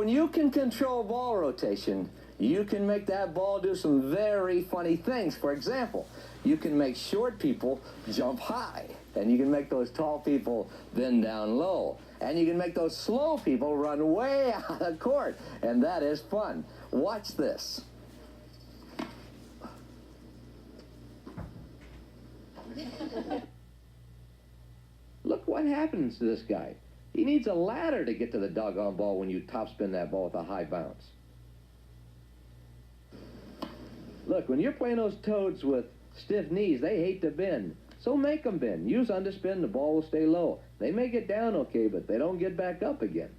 when you can control ball rotation, you can make that ball do some very funny things. For example, you can make short people jump high, and you can make those tall people bend down low, and you can make those slow people run way out of court, and that is fun. Watch this. Look what happens to this guy. He needs a ladder to get to the doggone ball when you topspin that ball with a high bounce. Look, when you're playing those toads with stiff knees, they hate to bend. So make them bend. Use underspin, the ball will stay low. They may get down okay, but they don't get back up again.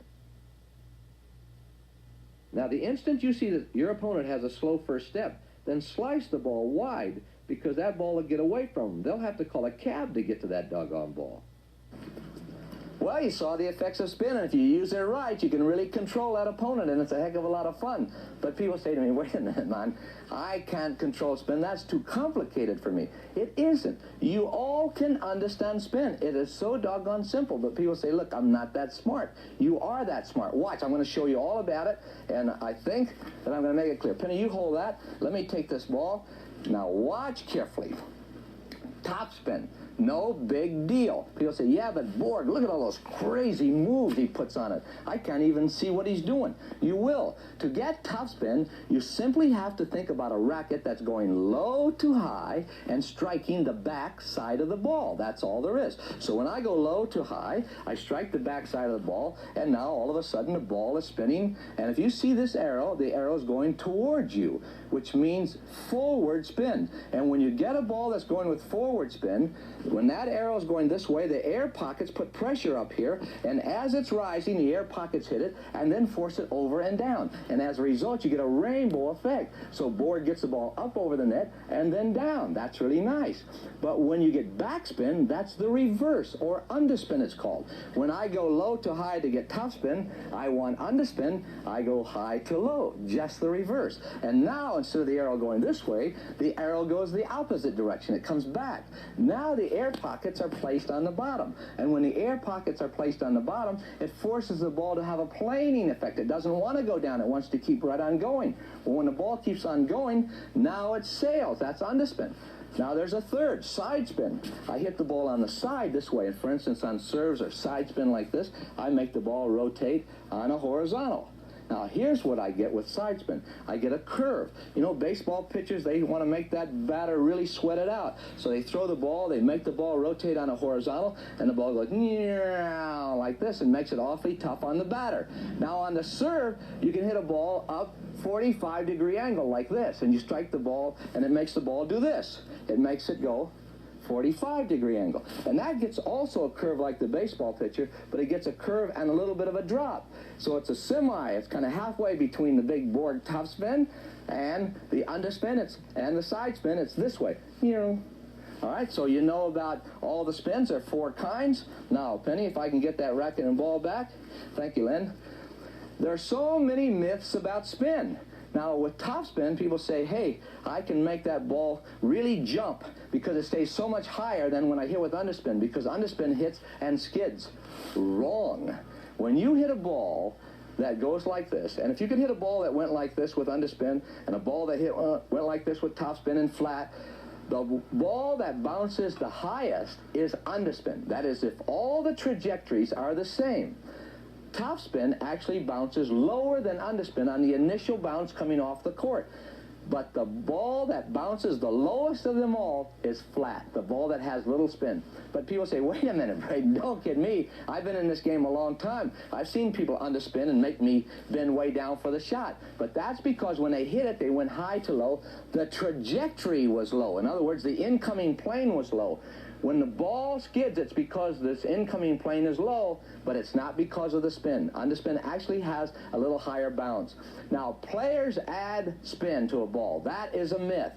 Now, the instant you see that your opponent has a slow first step, then slice the ball wide, because that ball will get away from them. They'll have to call a cab to get to that doggone ball. Well, you saw the effects of spin, and if you use it right, you can really control that opponent, and it's a heck of a lot of fun. But people say to me, wait a minute, man, I can't control spin. That's too complicated for me. It isn't. You all can understand spin. It is so doggone simple, but people say, look, I'm not that smart. You are that smart. Watch, I'm going to show you all about it, and I think that I'm going to make it clear. Penny, you hold that. Let me take this ball. Now, watch carefully. Topspin. No big deal. People say, yeah, but Borg, look at all those crazy moves he puts on it. I can't even see what he's doing. You will. To get topspin, you simply have to think about a racket that's going low to high and striking the back side of the ball. That's all there is. So when I go low to high, I strike the back side of the ball, and now all of a sudden the ball is spinning. And if you see this arrow, the arrow is going towards you, which means forward spin. And when you get a ball that's going with forward spin, when that arrow is going this way, the air pockets put pressure up here, and as it's rising, the air pockets hit it and then force it over and down. And as a result, you get a rainbow effect. So Borg gets the ball up over the net and then down. That's really nice. But when you get backspin, that's the reverse, or underspin it's called. When I go low to high to get topspin, I want underspin, I go high to low, just the reverse. And now, instead of the arrow going this way, the arrow goes the opposite direction. It comes back. Now the air pockets are placed on the bottom. And when the air pockets are placed on the bottom, it forces the ball to have a planing effect. It doesn't want to go down. It wants to keep right on going. Well, when the ball keeps on going, now it sails. That's underspin. Now there's a third, side spin. I hit the ball on the side this way. And for instance, on serves or side spin like this, I make the ball rotate on a horizontal. Now, here's what I get with side spin. I get a curve. You know, baseball pitchers, they want to make that batter really sweat it out. So they throw the ball, they make the ball rotate on a horizontal, and the ball goes like this and makes it awfully tough on the batter. Now, on the serve, you can hit a ball up 45-degree angle like this, and you strike the ball, and it makes the ball do this. It makes it go 45-degree angle. And that gets also a curve like the baseball pitcher, but it gets a curve and a little bit of a drop. So it's a semi. It's kind of halfway between the big Borg topspin and the underspin and the side spin. It's this way. All right, so you know about all the spins. There are 4 kinds. Now, Penny, if I can get that racket and ball back. Thank you, Lynn. There are so many myths about spin. Now, with topspin, people say, hey, I can make that ball really jump because it stays so much higher than when I hit with underspin, because underspin hits and skids. Wrong. When you hit a ball that goes like this, and if you could hit a ball that went like this with underspin and a ball that went like this with topspin and flat, the ball that bounces the highest is underspin. That is, if all the trajectories are the same. Topspin actually bounces lower than underspin on the initial bounce coming off the court. But the ball that bounces the lowest of them all is flat, the ball that has little spin. But people say, wait a minute, Braden, don't kid me. I've been in this game a long time. I've seen people underspin and make me bend way down for the shot. But that's because when they hit it, they went high to low. The trajectory was low. In other words, the incoming plane was low. When the ball skids, it's because this incoming plane is low, but it's not because of the spin. Underspin actually has a little higher bounce. Now, players add spin to a ball. That is a myth.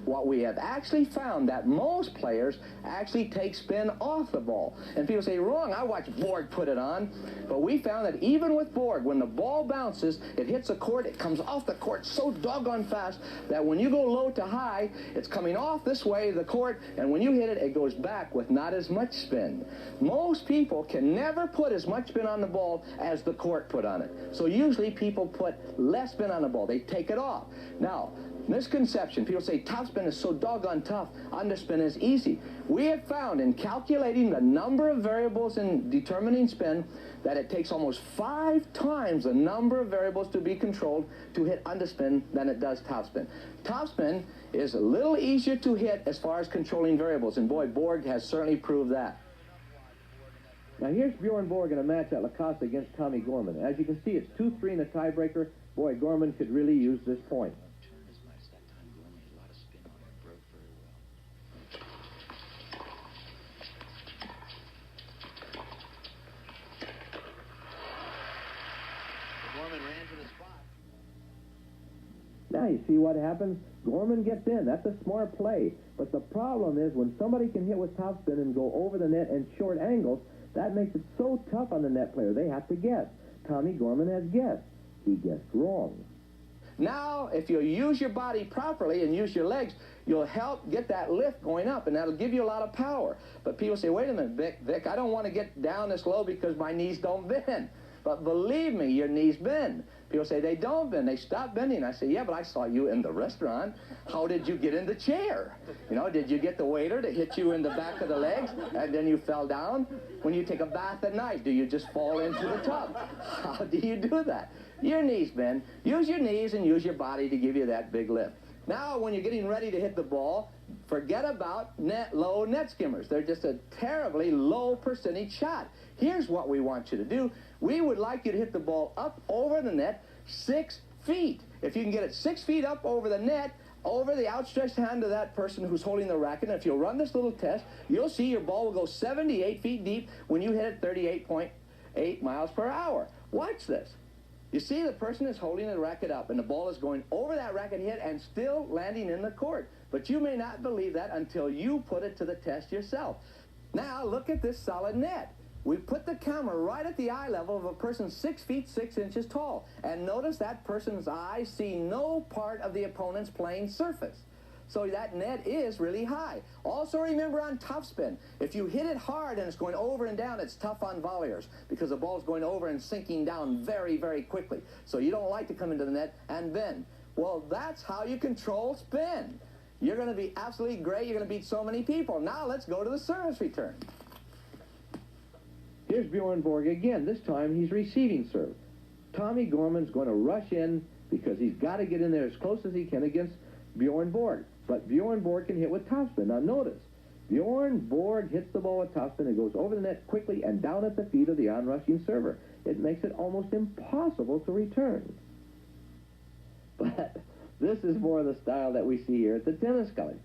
what we have actually found that most players actually take spin off the ball. And people say, wrong, I watched Borg put it on. But we found that even with Borg, when the ball bounces, it hits a court, it comes off the court so doggone fast that when you go low to high, it's coming off this way, the court, and when you hit it, it goes back with not as much spin. Most people can never put as much spin on the ball as the court put on it. So usually people put less spin on the ball. They take it off. Now, misconception. People say topspin is so doggone tough, underspin is easy. We have found in calculating the number of variables in determining spin that it takes almost 5 times the number of variables to be controlled to hit underspin than it does topspin. Topspin is a little easier to hit as far as controlling variables, and boy, Borg has certainly proved that. Now here's Bjorn Borg in a match at La Costa against Tommy Gorman. As you can see, it's 2-3 in a tiebreaker. Boy, Gorman could really use this point. Now you see what happens? Gorman gets in. That's a smart play. But the problem is when somebody can hit with topspin and go over the net and short angles, that makes it so tough on the net player. They have to guess. Tommy Gorman has guessed. He guessed wrong. Now, if you use your body properly and use your legs, you'll help get that lift going up, and that'll give you a lot of power. But people say, wait a minute, Vic, I don't want to get down this low because my knees don't bend. But believe me, your knees bend. People say they don't bend, they stop bending. I say, yeah, but I saw you in the restaurant. How did you get in the chair? You know, did you get the waiter to hit you in the back of the legs and then you fell down? When you take a bath at night, do you just fall into the tub? How do you do that? Your knees bend. Use your knees and use your body to give you that big lift. Now, when you're getting ready to hit the ball, forget about low net skimmers. They're just a terribly low percentage shot. Here's what we want you to do. We would like you to hit the ball up over the net 6 feet. If you can get it 6 feet up over the net, over the outstretched hand of that person who's holding the racket, and if you'll run this little test, you'll see your ball will go 78 feet deep when you hit it 38.8 miles per hour. Watch this. You see the person is holding the racket up, and the ball is going over that racket hit and still landing in the court. But you may not believe that until you put it to the test yourself. Now, look at this solid net. We put the camera right at the eye level of a person 6 feet 6 inches tall. And notice that person's eyes see no part of the opponent's playing surface. So that net is really high. Also remember on topspin, if you hit it hard and it's going over and down, it's tough on volleyers because the ball's going over and sinking down very, very quickly. So you don't like to come into the net and bend. Well, that's how you control spin. You're going to be absolutely great. You're going to beat so many people. Now let's go to the service return. Here's Bjorn Borg again. This time he's receiving serve. Tommy Gorman's going to rush in because he's got to get in there as close as he can against Bjorn Borg. But Bjorn Borg can hit with topspin. Now notice, Bjorn Borg hits the ball with topspin and goes over the net quickly and down at the feet of the onrushing server. It makes it almost impossible to return. But this is more of the style that we see here at the tennis college.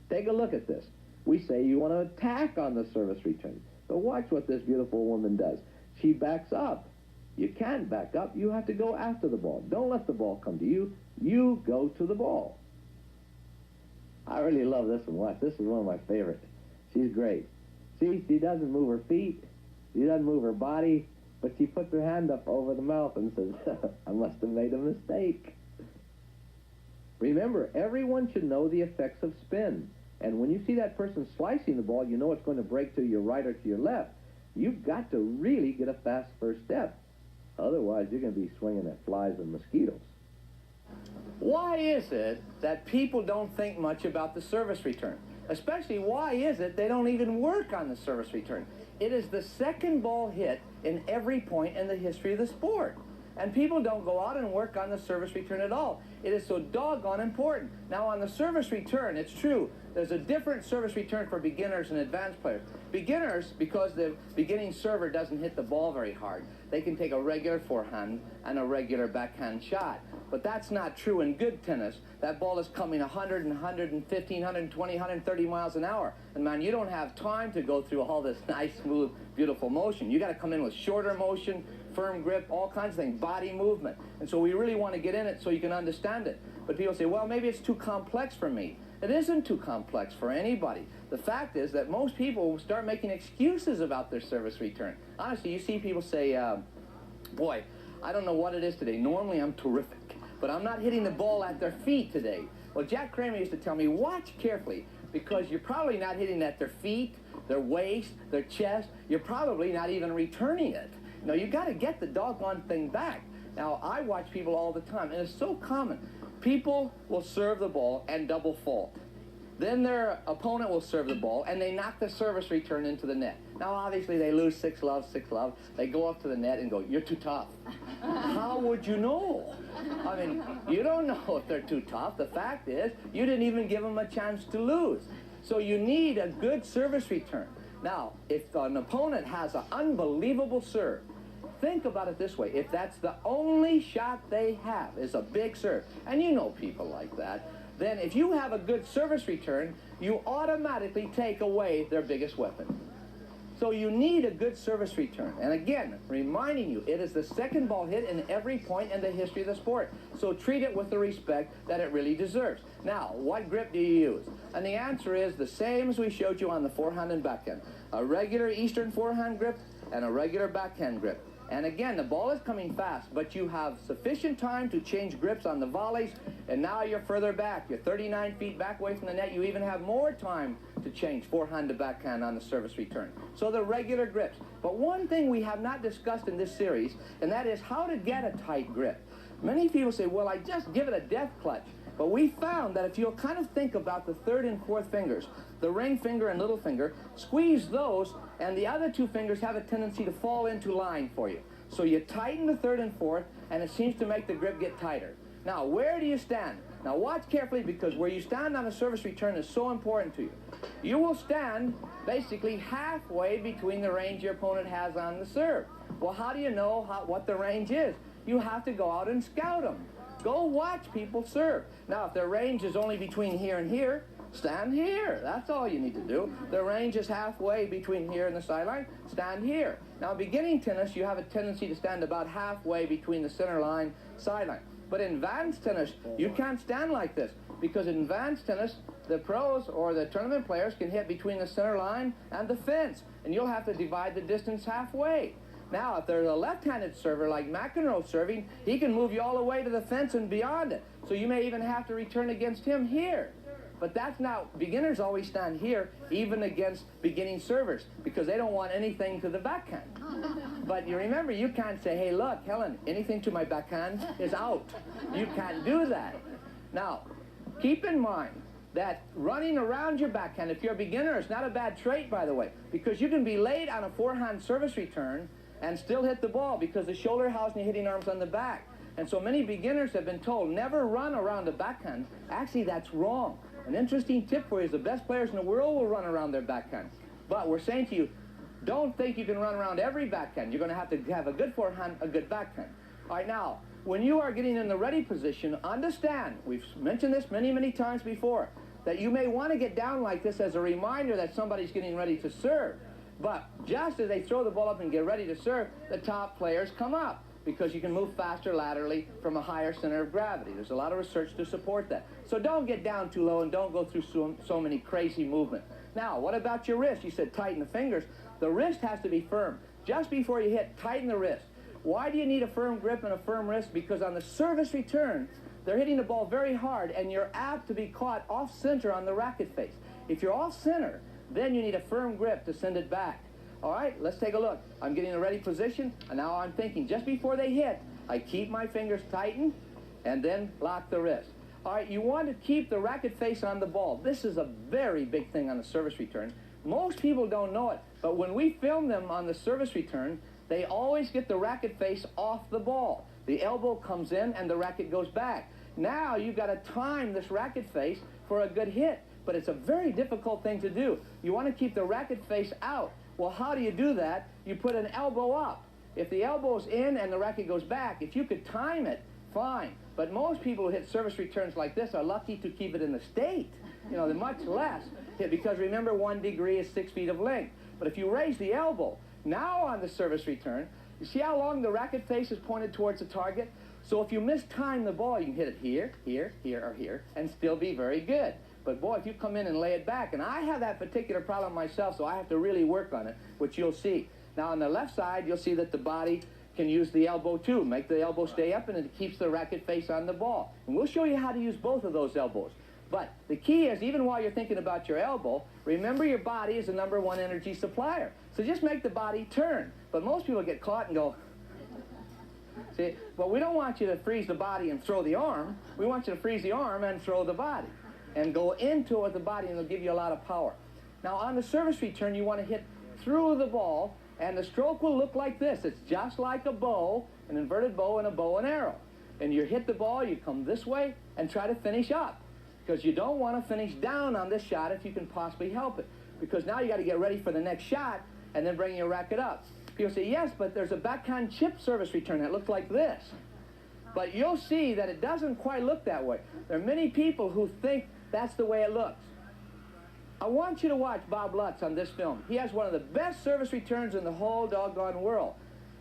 Take a look at this. We say you want to attack on the service return. But watch what this beautiful woman does. She backs up. You can't back up. You have to go after the ball. Don't let the ball come to you. You go to the ball. I really love this one. Watch. This is one of my favorites. She's great. See, she doesn't move her feet. She doesn't move her body. But she puts her hand up over the mouth and says, I must have made a mistake. Remember, everyone should know the effects of spin. And when you see that person slicing the ball, you know it's going to break to your right or to your left. You've got to really get a fast first step. Otherwise, you're going to be swinging at flies and mosquitoes. Why is it that people don't think much about the service return? Especially, why is it they don't even work on the service return? It is the second ball hit in every point in the history of the sport. And people don't go out and work on the service return at all. It is so doggone important. Now, on the service return, it's true. There's a different service return for beginners and advanced players. Beginners, because the beginning server doesn't hit the ball very hard, they can take a regular forehand and a regular backhand shot. But that's not true in good tennis. That ball is coming 100 and 115, 120, 130 miles an hour. And man, you don't have time to go through all this nice, smooth, beautiful motion. You got to come in with shorter motion, firm grip, all kinds of things, body movement. And so we really want to get in it so you can understand it. But people say, well, maybe it's too complex for me. It isn't too complex for anybody. The fact is that most people start making excuses about their service return. Honestly, you see people say, boy, I don't know what it is today. Normally I'm terrific, but I'm not hitting the ball at their feet today. Well, Jack Kramer used to tell me, watch carefully, because you're probably not hitting at their feet, their waist, their chest. You're probably not even returning it. No, you got to get the doggone thing back. Now, I watch people all the time, and it's so common. People will serve the ball and double fault. Then their opponent will serve the ball, and they knock the service return into the net. Now, obviously, they lose 6 love, 6 love. They go up to the net and go, you're too tough. How would you know? I mean, you don't know if they're too tough. The fact is, you didn't even give them a chance to lose. So you need a good service return. Now, if an opponent has an unbelievable serve, think about it this way. If that's the only shot they have is a big serve, and you know people like that, then if you have a good service return, you automatically take away their biggest weapon. So you need a good service return. And again, reminding you, it is the second ball hit in every point in the history of the sport. So treat it with the respect that it really deserves. Now, what grip do you use? And the answer is the same as we showed you on the forehand and backhand. A regular Eastern forehand grip and a regular backhand grip. And again, the ball is coming fast, but you have sufficient time to change grips on the volleys, and now you're further back. You're 39 feet back away from the net. You even have more time to change forehand to backhand on the service return. So the regular grips. But one thing we have not discussed in this series, and that is how to get a tight grip. Many people say, well, I just give it a death clutch. But we found that if you'll kind of think about the third and fourth fingers, the ring finger and little finger, squeeze those, and the other 2 fingers have a tendency to fall into line for you. So you tighten the third and fourth, and it seems to make the grip get tighter. Now, where do you stand? Now, watch carefully, because where you stand on a service return is so important to you. You will stand basically halfway between the range your opponent has on the serve. Well, how do you know what the range is? You have to go out and scout them. Go watch people serve. Now, if their range is only between here and here, stand here. That's all you need to do. The range is halfway between here and the sideline. Stand here. Now, beginning tennis, you have a tendency to stand about halfway between the center line, sideline. But in advanced tennis, you can't stand like this, because in advanced tennis, the pros or the tournament players can hit between the center line and the fence, and you'll have to divide the distance halfway. Now, if there's a left-handed server like McEnroe serving, he can move you all the way to the fence and beyond it. So you may even have to return against him here. But that's not, beginners always stand here, even against beginning servers, because they don't want anything to the backhand. But you remember, you can't say, hey, look, Helen, anything to my backhand is out. You can't do that. Now, keep in mind that running around your backhand, if you're a beginner, it's not a bad trait, by the way, because you can be late on a forehand service return and still hit the ball, because the shoulder house and the hitting arm's on the back. And so many beginners have been told, never run around the backhand. Actually, that's wrong. An interesting tip for you is the best players in the world will run around their backhand. But we're saying to you, don't think you can run around every backhand. You're going to have a good forehand, a good backhand. All right, now, when you are getting in the ready position, understand, we've mentioned this many, many times before, that you may want to get down like this as a reminder that somebody's getting ready to serve. But just as they throw the ball up and get ready to serve, the top players come up, because you can move faster laterally from a higher center of gravity. There's a lot of research to support that. So don't get down too low and don't go through so many crazy movements. Now, what about your wrist? You said tighten the fingers. The wrist has to be firm. Just before you hit, tighten the wrist. Why do you need a firm grip and a firm wrist? Because on the service return, they're hitting the ball very hard, and you're apt to be caught off-center on the racket face. If you're off-center, then you need a firm grip to send it back. All right, let's take a look. I'm getting a ready position, and now I'm thinking, just before they hit, I keep my fingers tightened, and then lock the wrist. All right, you want to keep the racket face on the ball. This is a very big thing on the service return. Most people don't know it, but when we film them on the service return, they always get the racket face off the ball. The elbow comes in, and the racket goes back. Now you've got to time this racket face for a good hit, but it's a very difficult thing to do. You want to keep the racket face out. Well, how do you do that? You put an elbow up. If the elbow's in and the racket goes back, if you could time it, fine. But most people who hit service returns like this are lucky to keep it in the state. You know, they're much less. Because remember, 1 degree is 6 feet of length. But if you raise the elbow, now on the service return, you see how long the racket face is pointed towards the target? So if you mistime the ball, you can hit it here, here, here, or here, and still be very good. But But boy, if you come in and lay it back, and I have that particular problem myself, so I have to really work on it, which you'll see. Now on the left side, you'll see that the body can use the elbow too. Make the elbow stay up, and it keeps the racket face on the ball. And we'll show you how to use both of those elbows. But the key is, even while you're thinking about your elbow, remember your body is the #1 energy supplier. So just make the body turn. But most people get caught and go, see, well, we don't want you to freeze the body and throw the arm. We want you to freeze the arm and throw the body. And go into it with the body, and it'll give you a lot of power. Now, on the service return, you want to hit through the ball, and the stroke will look like this. It's just like a bow, an inverted bow and a bow and arrow. And you hit the ball, you come this way, and try to finish up. Because you don't want to finish down on this shot if you can possibly help it. Because now you got to get ready for the next shot, and then bring your racket up. People say, yes, but there's a backhand chip service return that looks like this. But you'll see that it doesn't quite look that way. There are many people who think that's the way it looks. I want you to watch Bob Lutz on this film. He has one of the best service returns in the whole doggone world.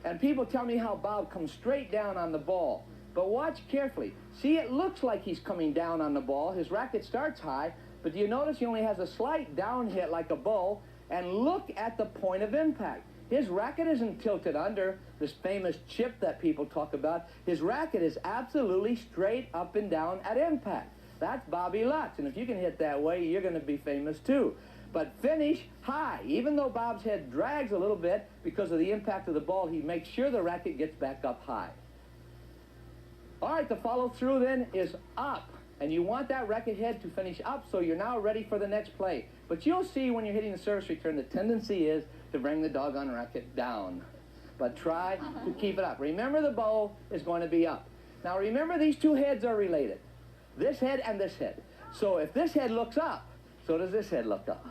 And people tell me how Bob comes straight down on the ball. But watch carefully. See, it looks like he's coming down on the ball. His racket starts high, but do you notice he only has a slight down hit like a bow? And look at the point of impact. His racket isn't tilted under, this famous chip that people talk about. His racket is absolutely straight up and down at impact. That's Bobby Lutz, and if you can hit that way, you're going to be famous too. But finish high. Even though Bob's head drags a little bit because of the impact of the ball, he makes sure the racket gets back up high. All right, the follow-through then is up. And you want that racket head to finish up, so you're now ready for the next play. But you'll see when you're hitting the service return, the tendency is to bring the doggone racket down. But try to keep it up. Remember, the bow is going to be up. Now remember, these two heads are related. This head and this head. So if this head looks up, so does this head look up.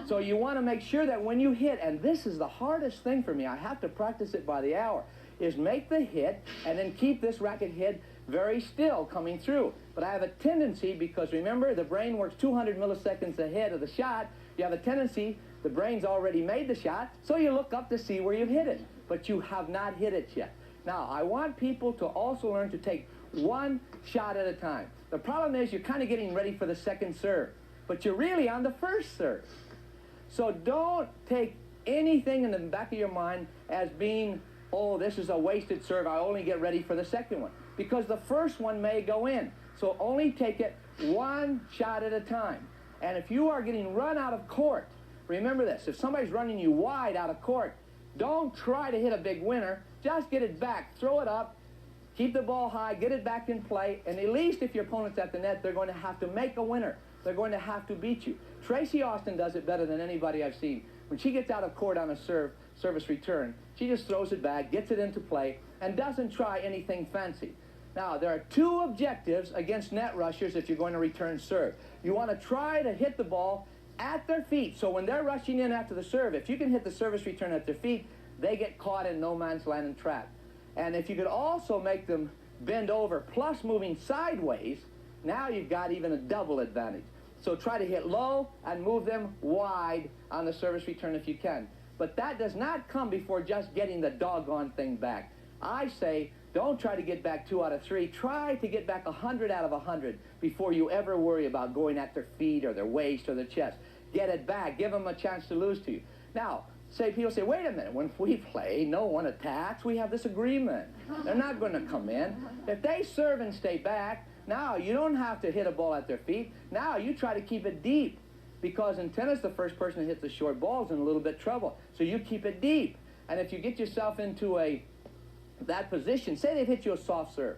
So you want to make sure that when you hit, and this is the hardest thing for me, I have to practice it by the hour, is make the hit and then keep this racket head very still coming through. But I have a tendency, because remember, the brain works 200 milliseconds ahead of the shot. You have a tendency, the brain's already made the shot, so you look up to see where you've hit it. But you have not hit it yet. Now, I want people to also learn to take one shot at a time. The problem is you're kind of getting ready for the second serve, but you're really on the first serve. So don't take anything in the back of your mind as being, oh, this is a wasted serve, I only get ready for the second one. Because the first one may go in. So only take it one shot at a time. And if you are getting run out of court, remember this, if somebody's running you wide out of court, don't try to hit a big winner, just get it back, throw it up, keep the ball high, get it back in play, and at least if your opponent's at the net, they're going to have to make a winner. They're going to have to beat you. Tracy Austin does it better than anybody I've seen. When she gets out of court on a service return, she just throws it back, gets it into play, and doesn't try anything fancy. Now, there are two objectives against net rushers if you're going to return serve. You want to try to hit the ball at their feet. So when they're rushing in after the serve, if you can hit the service return at their feet, they get caught in no man's land and trapped. And if you could also make them bend over plus moving sideways, now you've got even a double advantage. So try to hit low and move them wide on the service return if you can. But that does not come before just getting the doggone thing back. I say, don't try to get back 2 out of 3. Try to get back 100 out of 100 before you ever worry about going at their feet or their waist or their chest. Get it back. Give them a chance to lose to you. Now, people say, wait a minute, when we play, no one attacks. We have this agreement. They're not going to come in. If they serve and stay back, now you don't have to hit a ball at their feet. Now you try to keep it deep. Because in tennis, the first person that hits the short ball is in a little bit of trouble. So you keep it deep. And if you get yourself into that position, say they've hit you a soft serve,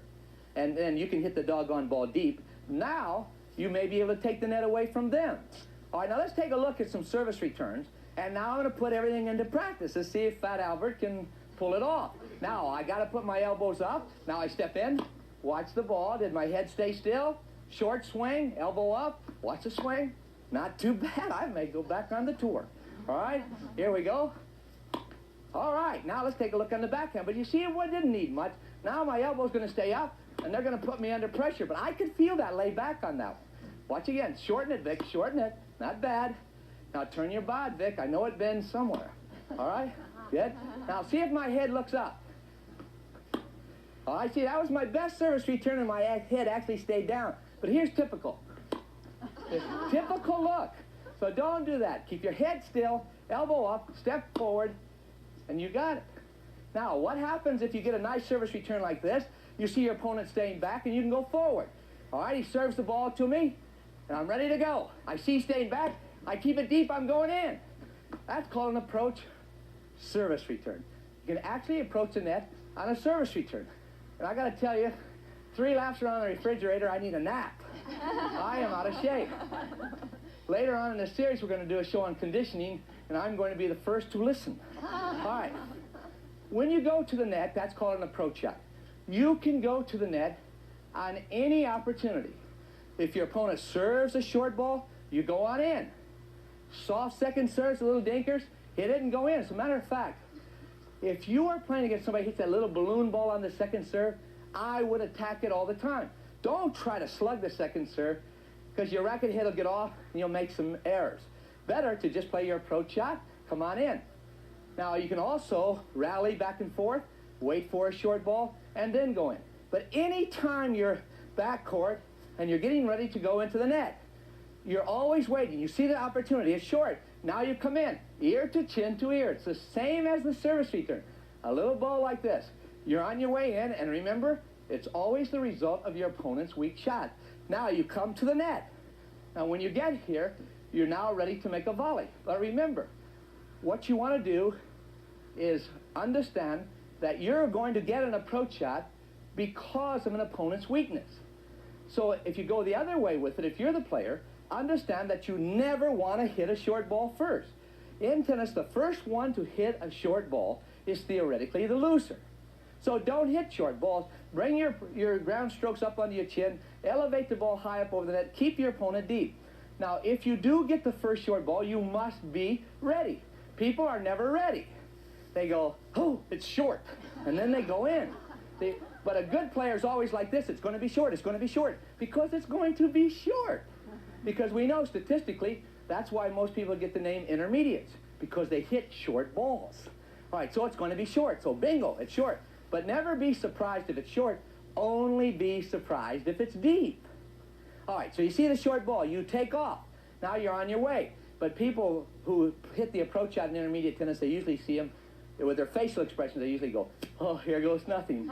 and then you can hit the doggone ball deep, now you may be able to take the net away from them. All right, now let's take a look at some service returns, and now I'm going to put everything into practice to see if Fat Albert can pull it off. Now, I got to put my elbows up. Now I step in, watch the ball. Did my head stay still? Short swing, elbow up, watch the swing. Not too bad. I may go back on the tour. All right, here we go. All right, now let's take a look on the backhand. But you see, it didn't need much. Now my elbow's going to stay up, and they're going to put me under pressure. But I could feel that lay back on that one. Watch again. Shorten it, Vic. Shorten it. Not bad. Now turn your bod, Vic. I know it bends somewhere. All right? Good. Now see if my head looks up. All right, see, that was my best service return, and my head actually stayed down. But here's typical. Typical look. So don't do that. Keep your head still, elbow up, step forward, and you got it. Now, what happens if you get a nice service return like this? You see your opponent staying back, and you can go forward. All right, he serves the ball to me, and I'm ready to go. I see staying back. I keep it deep. I'm going in. That's called an approach service return. You can actually approach the net on a service return. And I got to tell you, 3 laps around the refrigerator, I need a nap. I am out of shape. Later on in the series, we're going to do a show on conditioning, and I'm going to be the first to listen. All right. When you go to the net, that's called an approach shot. You can go to the net on any opportunity. If your opponent serves a short ball, you go on in. Soft second serves, a little dinkers, hit it and go in. As a matter of fact, if you are playing against somebody who hits that little balloon ball on the second serve, I would attack it all the time. Don't try to slug the second serve, because your racket head will get off and you'll make some errors. Better to just play your approach shot, come on in. Now you can also rally back and forth, wait for a short ball, and then go in. But any time you're backcourt and you're getting ready to go into the net, you're always waiting. You see the opportunity, it's short. Now you come in, ear to chin to ear. It's the same as the service return. A little ball like this. You're on your way in, and remember, it's always the result of your opponent's weak shot. Now you come to the net. Now when you get here, you're now ready to make a volley. But remember, what you want to do is understand that you're going to get an approach shot because of an opponent's weakness. So if you go the other way with it, if you're the player, understand that you never want to hit a short ball first. In tennis, the first one to hit a short ball is theoretically the loser. So don't hit short balls. Bring your ground strokes up under your chin. Elevate the ball high up over the net. Keep your opponent deep. Now, if you do get the first short ball, you must be ready. People are never ready. They go, oh, it's short. And then they go in. But a good player is always like this. It's going to be short. It's going to be short. Because it's going to be short. Because we know statistically, that's why most people get the name intermediates. Because they hit short balls. All right, so it's going to be short. So bingo, it's short. But never be surprised if it's short. Only be surprised if it's deep. All right, so you see the short ball. You take off. Now you're on your way. But people who hit the approach shot in intermediate tennis, they usually see them with their facial expressions. They usually go, oh, here goes nothing.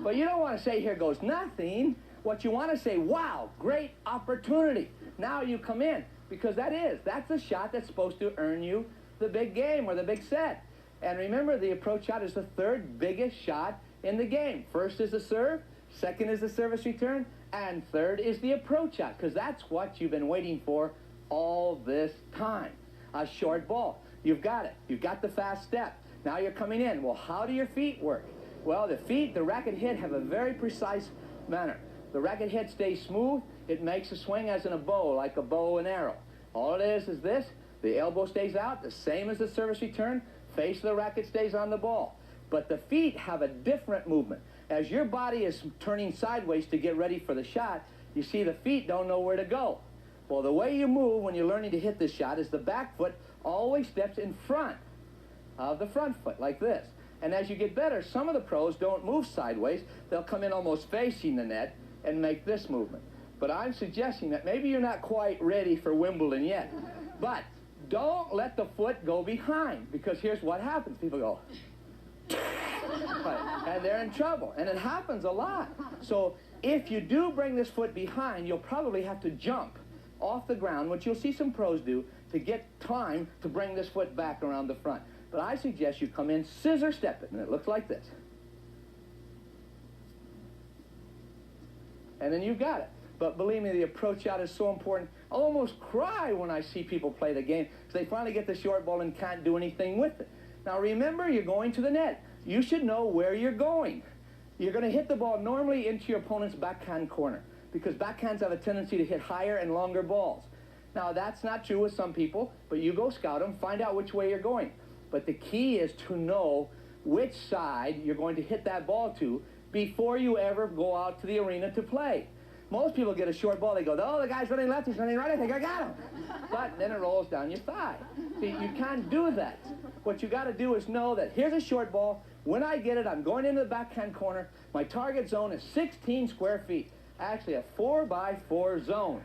But you don't want to say, here goes nothing. What you want to say, wow, great opportunity. Now you come in. Because that's the shot that's supposed to earn you the big game or the big set. And remember, the approach shot is the third biggest shot in the game. First is the serve, second is the service return, and third is the approach shot, because that's what you've been waiting for all this time. A short ball. You've got it. You've got the fast step. Now you're coming in. Well, how do your feet work? Well, the racket head have a very precise manner. The racket head stays smooth. It makes a swing as in a bow, like a bow and arrow. All it is this. The elbow stays out, the same as the service return. Face of the racket stays on the ball. But the feet have a different movement. As your body is turning sideways to get ready for the shot, you see the feet don't know where to go. Well, the way you move when you're learning to hit this shot is the back foot always steps in front of the front foot, like this. And as you get better, some of the pros don't move sideways. They'll come in almost facing the net and make this movement. But I'm suggesting that maybe you're not quite ready for Wimbledon yet. But don't let the foot go behind, because here's what happens. People go, and they're in trouble. And it happens a lot. So if you do bring this foot behind, you'll probably have to jump off the ground, which you'll see some pros do, to get time to bring this foot back around the front. But I suggest you come in scissor step it, and it looks like this. And then you've got it. But believe me, the approach shot is so important. I'll almost cry when I see people play the game because they finally get the short ball and can't do anything with it. Now remember, you're going to the net. You should know where you're going. You're going to hit the ball normally into your opponent's backhand corner, because backhands have a tendency to hit higher and longer balls. Now that's not true with some people, but you go scout them, find out which way you're going. But the key is to know which side you're going to hit that ball to before you ever go out to the arena to play. Most people get a short ball, they go, oh, the guy's running left, he's running right, I think I got him. But then it rolls down your thigh. See, you can't do that. What you got to do is know that here's a short ball. When I get it, I'm going into the backhand corner. My target zone is 16 square feet. Actually, a 4x4 zone.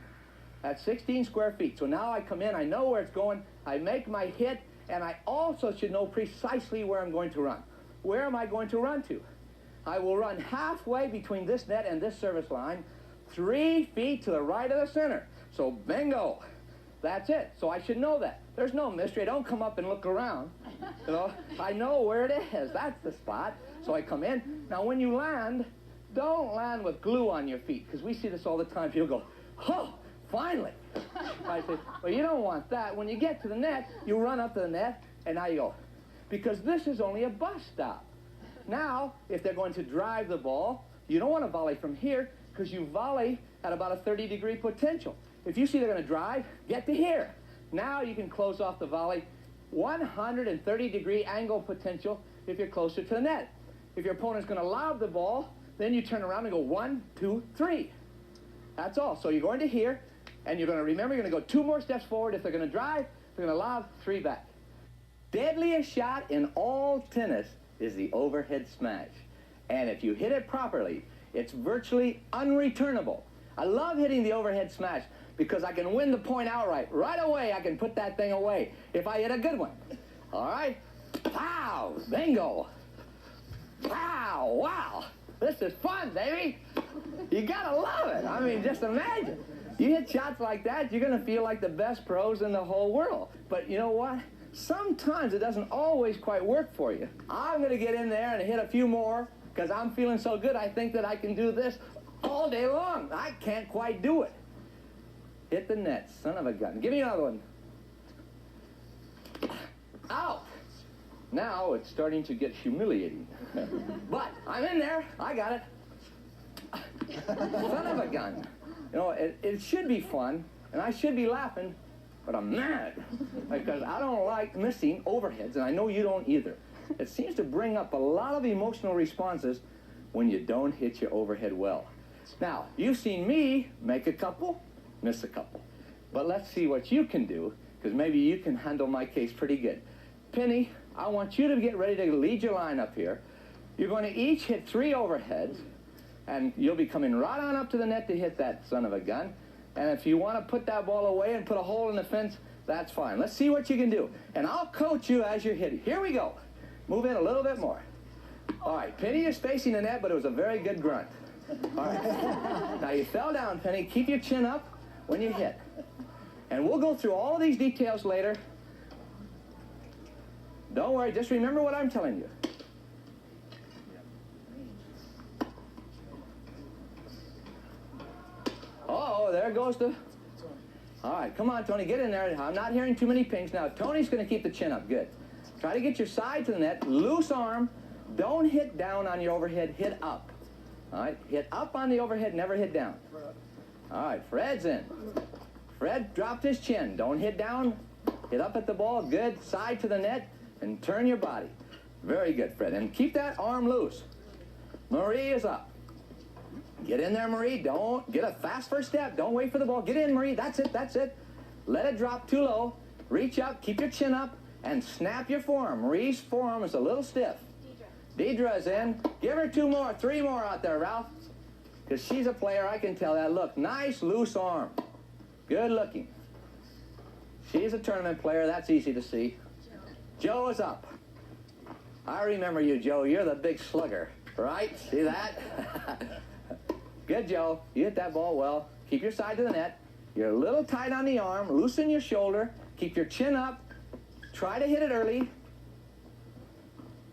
That's 16 square feet. So now I come in, I know where it's going, I make my hit, and I also should know precisely where I'm going to run. Where am I going to run to? I will run halfway between this net and this service line, 3 feet to the right of the center. So bingo. That's it. So I should know that. There's no mystery. I don't come up and look around. You know, I know where it is. That's the spot. So I come in. Now, when you land, don't land with glue on your feet, because we see this all the time. People go, oh, finally. I say, well, you don't want that. When you get to the net, you run up to the net, and now you go. Because this is only a bus stop. Now, if they're going to drive the ball, you don't want to volley from here, because you volley at about a 30-degree potential. If you see they're going to drive, get to here. Now you can close off the volley 130-degree angle potential if you're closer to the net. If your opponent's going to lob the ball, then you turn around and go 1, 2, 3. That's all. So you're going to here, and you're going to remember you're going to go 2 more steps forward. If they're going to drive, they're going to lob 3 back. Deadliest shot in all tennis is the overhead smash. And if you hit it properly, it's virtually unreturnable. I love hitting the overhead smash because I can win the point outright. Right away, I can put that thing away if I hit a good one. All right? Pow! Bingo! Pow! Wow! This is fun, baby! You gotta love it. I mean, just imagine. You hit shots like that, you're gonna feel like the best pros in the whole world. But you know what? Sometimes it doesn't always quite work for you. I'm gonna get in there and hit a few more because I'm feeling so good I think that I can do this all day long. I can't quite do it. Hit the net, son of a gun. Give me another one. Out. Now it's starting to get humiliating. But I'm in there. I got it. Son of a gun. You know, it should be fun, and I should be laughing, but I'm mad because I don't like missing overheads, and I know you don't either. It seems to bring up a lot of emotional responses when you don't hit your overhead well. Now, you've seen me make a couple, miss a couple. But let's see what you can do, because maybe you can handle my case pretty good. Penny, I want you to get ready to lead your line up here. You're going to each hit 3 overheads, and you'll be coming right on up to the net to hit that son of a gun. And if you want to put that ball away and put a hole in the fence, that's fine. Let's see what you can do. And I'll coach you as you're hitting. Here we go. Move in a little bit more. All right, Penny is facing the net, but it was a very good grunt. All right. Now you fell down, Penny. Keep your chin up when you hit. And we'll go through all of these details later. Don't worry, just remember what I'm telling you. Oh, there goes the... All right, come on, Tony, get in there. I'm not hearing too many pings. Now, Tony's going to keep the chin up. Good. Try to get your side to the net. Loose arm. Don't hit down on your overhead. Hit up. All right, hit up on the overhead, never hit down. All right, Fred's in. Fred dropped his chin. Don't hit down. Hit up at the ball. Good. Side to the net and turn your body. Very good, Fred. And keep that arm loose. Marie is up. Get in there, Marie. Don't get a fast first step. Don't wait for the ball. Get in, Marie. That's it. That's it. Let it drop too low. Reach up. Keep your chin up and snap your forearm. Marie's forearm is a little stiff. Deidre's in. Give her 2 more, 3 more out there, Ralph. Because she's a player, I can tell that. Look, nice, loose arm. Good looking. She's a tournament player. That's easy to see. Joe is up. I remember you, Joe. You're the big slugger, right? See that? Good, Joe. You hit that ball well. Keep your side to the net. You're a little tight on the arm. Loosen your shoulder. Keep your chin up. Try to hit it early.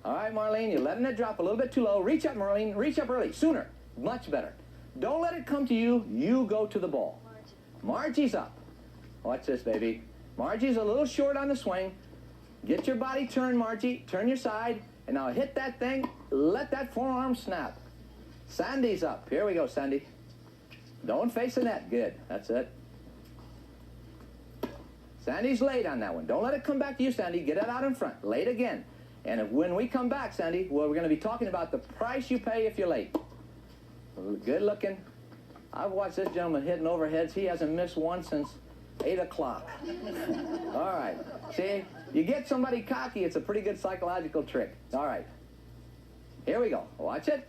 All right, Marlene, you're letting it drop a little bit too low. Reach up, Marlene. Reach up early. Sooner. Much better. Don't let it come to you. You go to the ball. Margie's up. Watch this, baby. Margie's a little short on the swing. Get your body turned, Margie. Turn your side. And now hit that thing. Let that forearm snap. Sandy's up. Here we go, Sandy. Don't face the net. Good. That's it. Sandy's late on that one. Don't let it come back to you, Sandy. Get it out in front. Late again. And when we come back, Sandy, well, we're going to be talking about the price you pay if you're late. Good looking. I've watched this gentleman hitting overheads. He hasn't missed one since 8 o'clock. All right. See, you get somebody cocky, it's a pretty good psychological trick. All right. Here we go. Watch it.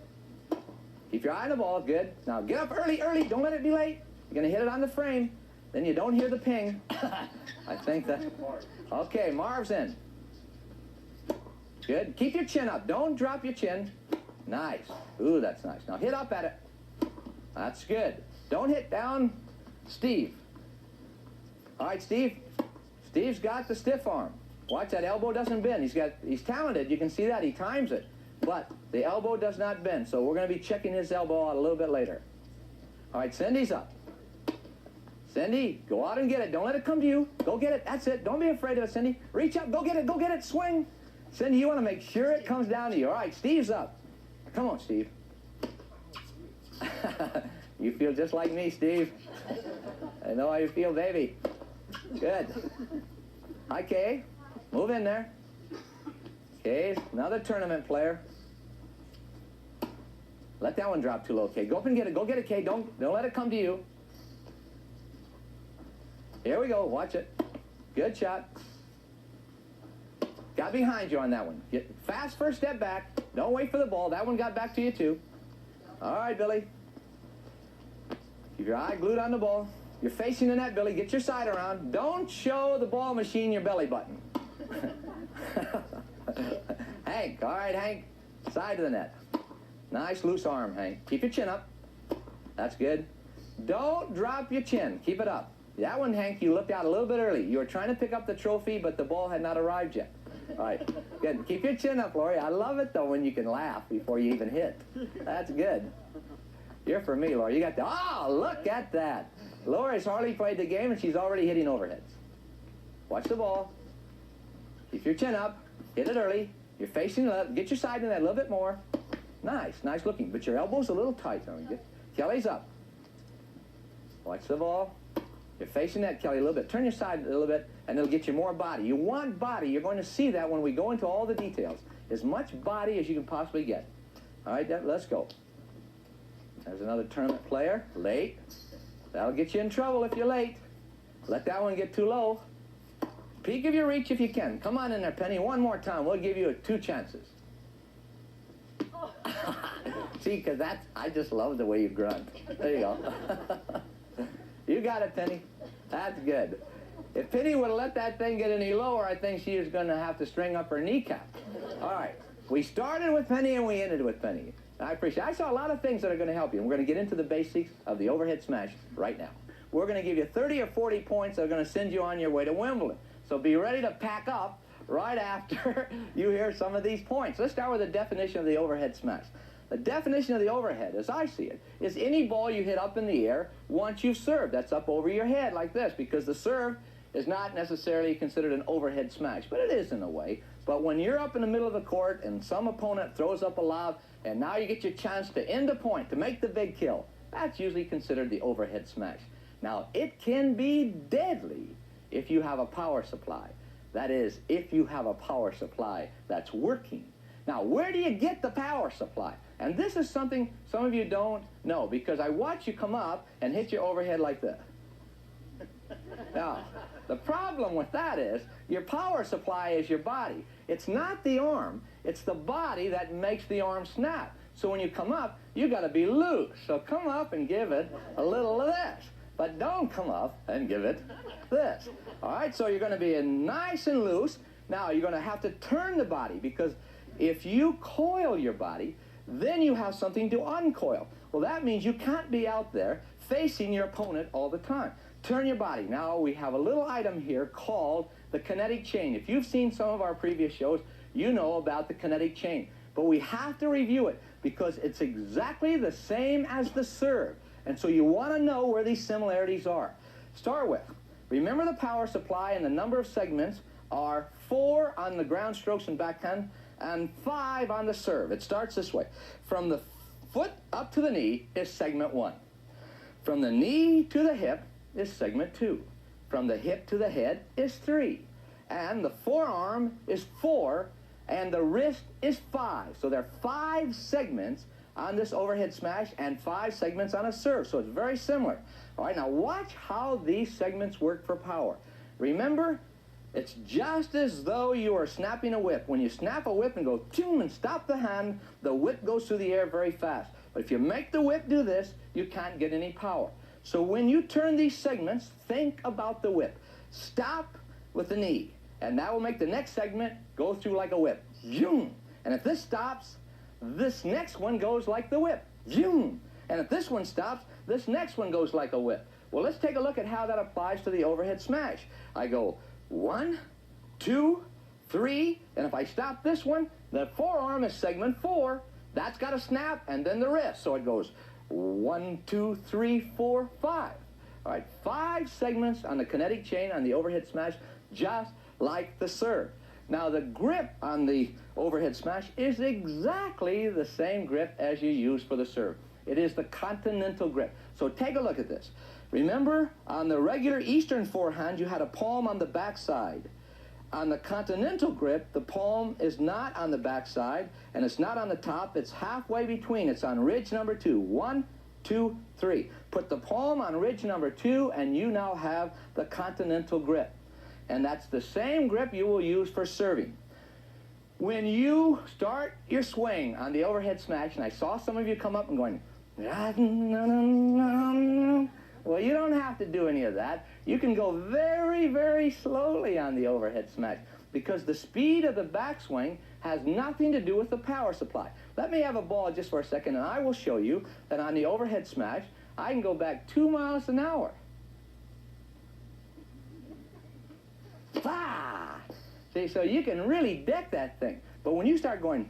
Keep your eye on the ball. Good. Now get up early, early. Don't let it be late. You're going to hit it on the frame. Then you don't hear the ping. I think that... Okay, Marv's in. Good. Keep your chin up. Don't drop your chin. Nice. Ooh, that's nice. Now hit up at it. That's good. Don't hit down. Steve. All right, Steve. Steve's got the stiff arm. Watch, that elbow doesn't bend. He's talented. You can see that. He times it. But the elbow does not bend. So we're going to be checking his elbow out a little bit later. All right, Cindy's up. Cindy, go out and get it. Don't let it come to you. Go get it. That's it. Don't be afraid of it, Cindy. Reach up. Go get it. Go get it. Swing. Cindy, you want to make sure it comes down to you. All right, Steve's up. Come on, Steve. You feel just like me, Steve. I know how you feel, baby. Good. Hi, Kay. Move in there. Kay, another tournament player. Let that one drop too low, Kay. Go up and get it. Go get it, Kay. Don't let it come to you. Here we go. Watch it. Good shot. Got behind you on that one. Get fast first step back. Don't wait for the ball. That one got back to you, too. All right, Billy. Keep your eye glued on the ball. You're facing the net, Billy. Get your side around. Don't show the ball machine your belly button. Hank. All right, Hank. Side of the net. Nice loose arm, Hank. Keep your chin up. That's good. Don't drop your chin. Keep it up. That one, Hank, you looked out a little bit early. You were trying to pick up the trophy, but the ball had not arrived yet. All right, good. Keep your chin up, Lori. I love it, though, when you can laugh before you even hit. That's good. You're for me, Lori. You got the... Oh, look at that. Lori's hardly played the game, and she's already hitting overheads. Watch the ball. Keep your chin up. Hit it early. You're facing left. Get your side in that a little bit more. Nice. Nice looking. But your elbow's a little tight. Kelly's up. Watch the ball. You're facing that, Kelly, a little bit. Turn your side a little bit, and it'll get you more body. You want body. You're going to see that when we go into all the details. As much body as you can possibly get. All right, let's go. There's another tournament player. Late. That'll get you in trouble if you're late. Let that one get too low. Peak of your reach if you can. Come on in there, Penny. One more time. We'll give you 2 chances. See, because I just love the way you grunt. There you go. You got it, Penny. That's good. If Penny would have let that thing get any lower, I think she was going to have to string up her kneecap. All right. We started with Penny and we ended with Penny. I appreciate it. I saw a lot of things that are going to help you. And we're going to get into the basics of the overhead smash right now. We're going to give you 30 or 40 points that are going to send you on your way to Wimbledon. So be ready to pack up right after you hear some of these points. Let's start with the definition of the overhead smash. The definition of the overhead, as I see it, is any ball you hit up in the air once you've served. That's up over your head like this, because the serve is not necessarily considered an overhead smash, but it is in a way. But when you're up in the middle of the court and some opponent throws up a lob, and now you get your chance to end a point, to make the big kill, that's usually considered the overhead smash. Now, it can be deadly if you have a power supply. That is, if you have a power supply that's working. Now, where do you get the power supply? And this is something some of you don't know, because I watch you come up and hit your overhead like this. Now, the problem with that is your power supply is your body. It's not the arm. It's the body that makes the arm snap. So when you come up, you got to be loose. So come up and give it a little of this. But don't come up and give it this. All right, so you're going to be nice and loose. Now, you're going to have to turn the body, because if you coil your body, then you have something to uncoil. Well, that means you can't be out there facing your opponent all the time. Turn your body. Now, we have a little item here called the kinetic chain. If you've seen some of our previous shows, you know about the kinetic chain. But we have to review it, because it's exactly the same as the serve. And so you want to know where these similarities are. Start with, remember the power supply and the number of segments are 4 on the ground strokes and backhand, and 5 on the serve. It starts this way. From the foot up to the knee is segment 1. From the knee to the hip is segment 2. From the hip to the head is 3. And the forearm is 4, and the wrist is 5. So there are 5 segments on this overhead smash and 5 segments on a serve. So it's very similar. All right, now watch how these segments work for power. Remember, it's just as though you are snapping a whip. When you snap a whip and go, choom, and stop the hand, the whip goes through the air very fast. But if you make the whip do this, you can't get any power. So when you turn these segments, think about the whip. Stop with the knee, and that will make the next segment go through like a whip. Zoom. And if this stops, this next one goes like the whip. Zoom. And if this one stops, this next one goes like a whip. Well, let's take a look at how that applies to the overhead smash. I go 1, 2, 3, and if I stop this one, the forearm is segment 4. That's got to snap, and then the wrist. So it goes 1, 2, 3, 4, 5. All right, 5 segments on the kinetic chain on the overhead smash, just like the serve. Now, the grip on the overhead smash is exactly the same grip as you use for the serve. It is the continental grip. So take a look at this. Remember, on the regular Eastern forehand, you had a palm on the backside. On the continental grip, the palm is not on the backside, and it's not on the top. It's halfway between. It's on ridge number 2. 1, 2, 3. Put the palm on ridge number 2, and you now have the continental grip. And that's the same grip you will use for serving. When you start your swing on the overhead smash, and I saw some of you come up and going, well, you don't have to do any of that. You can go very, very slowly on the overhead smash because the speed of the backswing has nothing to do with the power supply. Let me have a ball just for a second, and I will show you that on the overhead smash, I can go back 2 miles an hour. Ah! See, so you can really deck that thing. But when you start going,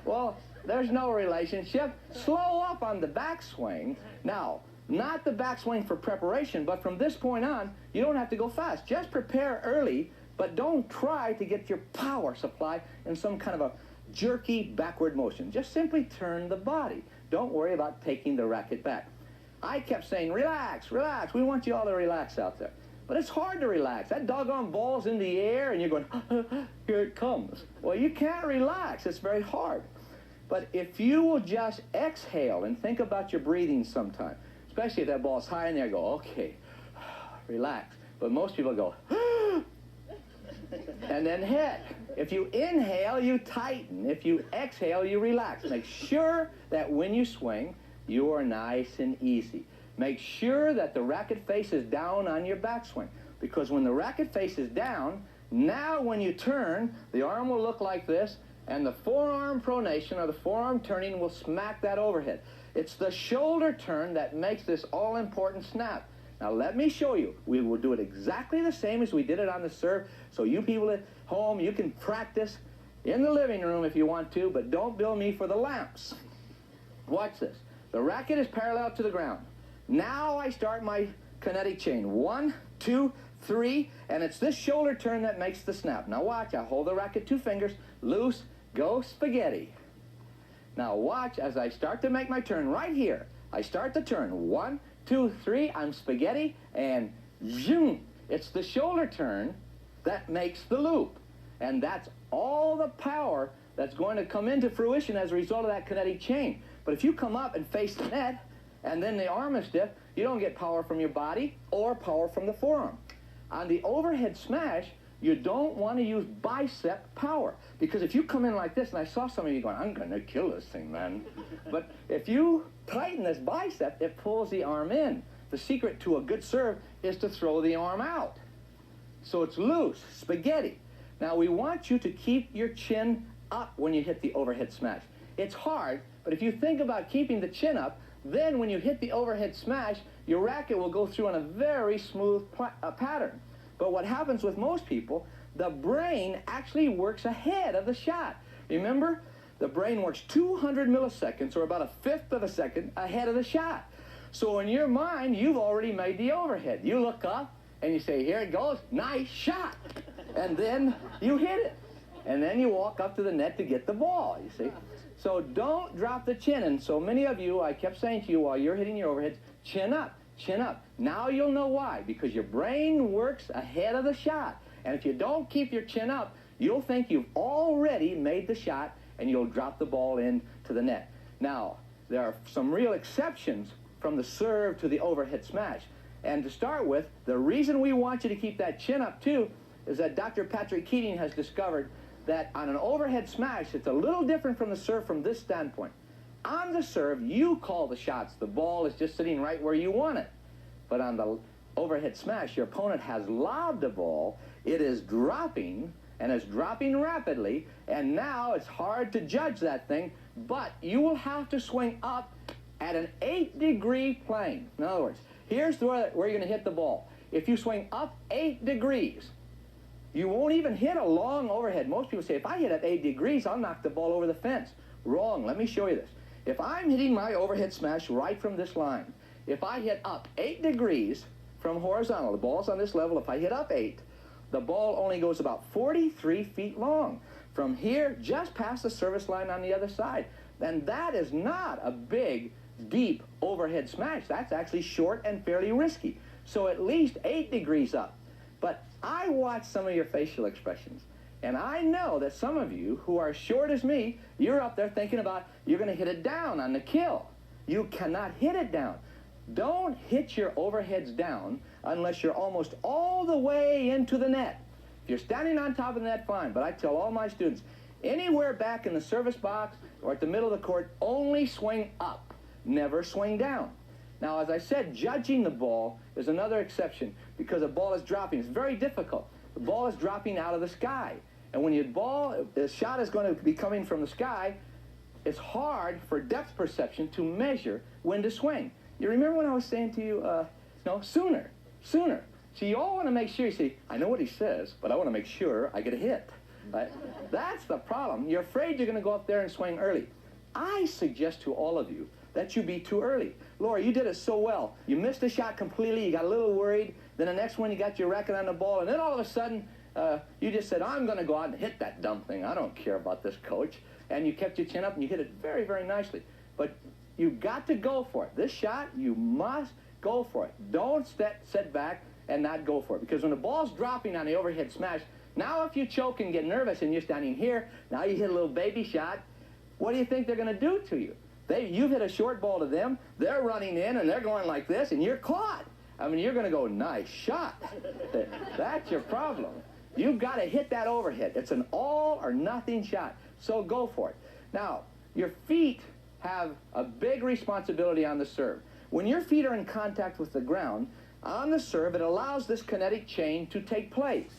well, there's no relationship. Slow up on the backswing. Now, not the backswing for preparation, but from this point on, you don't have to go fast. Just prepare early, but don't try to get your power supply in some kind of a jerky backward motion. Just simply turn the body. Don't worry about taking the racket back. I kept saying, relax, relax. We want you all to relax out there. But it's hard to relax. That doggone ball's in the air, and you're going, here it comes. Well, you can't relax. It's very hard. But if you will just exhale and think about your breathing sometime, especially if that ball's high in there, go, okay, relax. But most people go, and then hit. If you inhale, you tighten. If you exhale, you relax. Make sure that when you swing, you are nice and easy. Make sure that the racket face is down on your backswing, because when the racket face is down, now when you turn, the arm will look like this, and the forearm pronation or the forearm turning will smack that overhead. It's the shoulder turn that makes this all-important snap. Now let me show you. We will do it exactly the same as we did it on the serve, so you people at home, you can practice in the living room if you want to, but don't bill me for the lamps. Watch this. The racket is parallel to the ground. Now I start my kinetic chain. 1, 2, 3, and it's this shoulder turn that makes the snap. Now watch, I hold the racket 2 fingers, loose, go spaghetti. Now watch as I start to make my turn right here. I start the turn. 1, 2, 3, I'm spaghetti, and zoom. It's the shoulder turn that makes the loop. And that's all the power that's going to come into fruition as a result of that kinetic chain. But if you come up and face the net, and then the arm is stiff, you don't get power from your body or power from the forearm. On the overhead smash, you don't want to use bicep power, because if you come in like this, and I saw some of you going, I'm going to kill this thing, man. But if you tighten this bicep, it pulls the arm in. The secret to a good serve is to throw the arm out. So it's loose, spaghetti. Now we want you to keep your chin up when you hit the overhead smash. It's hard, but if you think about keeping the chin up, then when you hit the overhead smash, your racket will go through on a very smooth pattern. But what happens with most people, the brain actually works ahead of the shot. Remember, the brain works 200 milliseconds, or about 1/5 of a second, ahead of the shot. So in your mind, you've already made the overhead. You look up, and you say, here it goes, nice shot. And then you hit it. And then you walk up to the net to get the ball, you see. So don't drop the chin. And so many of you, I kept saying to you while you're hitting your overheads, chin up, chin up. Now you'll know why, because your brain works ahead of the shot. And if you don't keep your chin up, you'll think you've already made the shot, and you'll drop the ball into the net. Now, there are some real exceptions from the serve to the overhead smash. And to start with, the reason we want you to keep that chin up too is that Dr. Patrick Keating has discovered that on an overhead smash, it's a little different from the serve from this standpoint. On the serve, you call the shots. The ball is just sitting right where you want it. But on the overhead smash, your opponent has lobbed the ball. It is dropping, and it's dropping rapidly, and now it's hard to judge that thing, but you will have to swing up at an 8-degree plane. In other words, here's where you're going to hit the ball. If you swing up 8 degrees, you won't even hit a long overhead. Most people say, if I hit at 8 degrees, I'll knock the ball over the fence. Wrong. Let me show you this. If I'm hitting my overhead smash right from this line, if I hit up 8 degrees from horizontal, the ball's on this level, if I hit up 8, the ball only goes about 43 feet long from here just past the service line on the other side. And that is not a big, deep overhead smash. That's actually short and fairly risky. So at least 8 degrees up. But I watch some of your facial expressions, and I know that some of you who are short as me, you're up there thinking about you're going to hit it down on the kill. You cannot hit it down. Don't hit your overheads down unless you're almost all the way into the net. If you're standing on top of the net, fine. But I tell all my students, anywhere back in the service box or at the middle of the court, only swing up, never swing down. Now, as I said, judging the ball is another exception because the ball is dropping. It's very difficult. The ball is dropping out of the sky. And when the shot is going to be coming from the sky, it's hard for depth perception to measure when to swing. You remember when I was saying to you, sooner. So you all want to make sure, you see, I know what he says, but I want to make sure I get a hit. Right? That's the problem. You're afraid you're going to go up there and swing early. I suggest to all of you that you be too early. Laura, you did it so well. You missed the shot completely, you got a little worried, then the next one you got your racket on the ball, and then all of a sudden, you just said, I'm going to go out and hit that dumb thing. I don't care about this coach. And you kept your chin up and you hit it very, very nicely. But you've got to go for it. This shot, you must go for it. Don't sit back and not go for it. Because when the ball's dropping on the overhead smash, now if you choke and get nervous and you're standing here, now you hit a little baby shot, what do you think they're going to do to you? You've hit a short ball to them, they're running in and they're going like this and you're caught. I mean, you're going to go, nice shot. That's your problem. You've got to hit that overhead. It's an all or nothing shot. So go for it. Now, your feet have a big responsibility on the serve. When your feet are in contact with the ground, on the serve, it allows this kinetic chain to take place.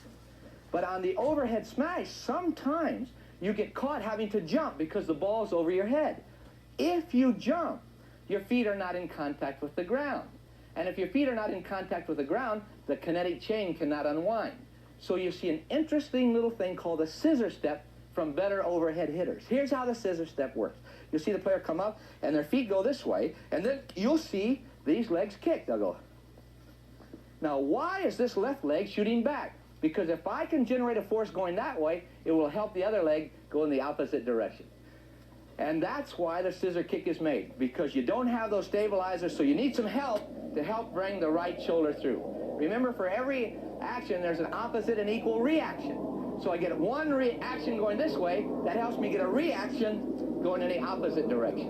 But on the overhead smash, sometimes you get caught having to jump because the ball's over your head. If you jump, your feet are not in contact with the ground. And if your feet are not in contact with the ground, the kinetic chain cannot unwind. So you see an interesting little thing called a scissor step from better overhead hitters. Here's how the scissor step works. You'll see the player come up, and their feet go this way, and then you'll see these legs kick. They'll go. Now, why is this left leg shooting back? Because if I can generate a force going that way, it will help the other leg go in the opposite direction. And that's why the scissor kick is made, because you don't have those stabilizers, so you need some help to help bring the right shoulder through. Remember, for every action, there's an opposite and equal reaction. So I get one reaction going this way, that helps me get a reaction going in the opposite direction.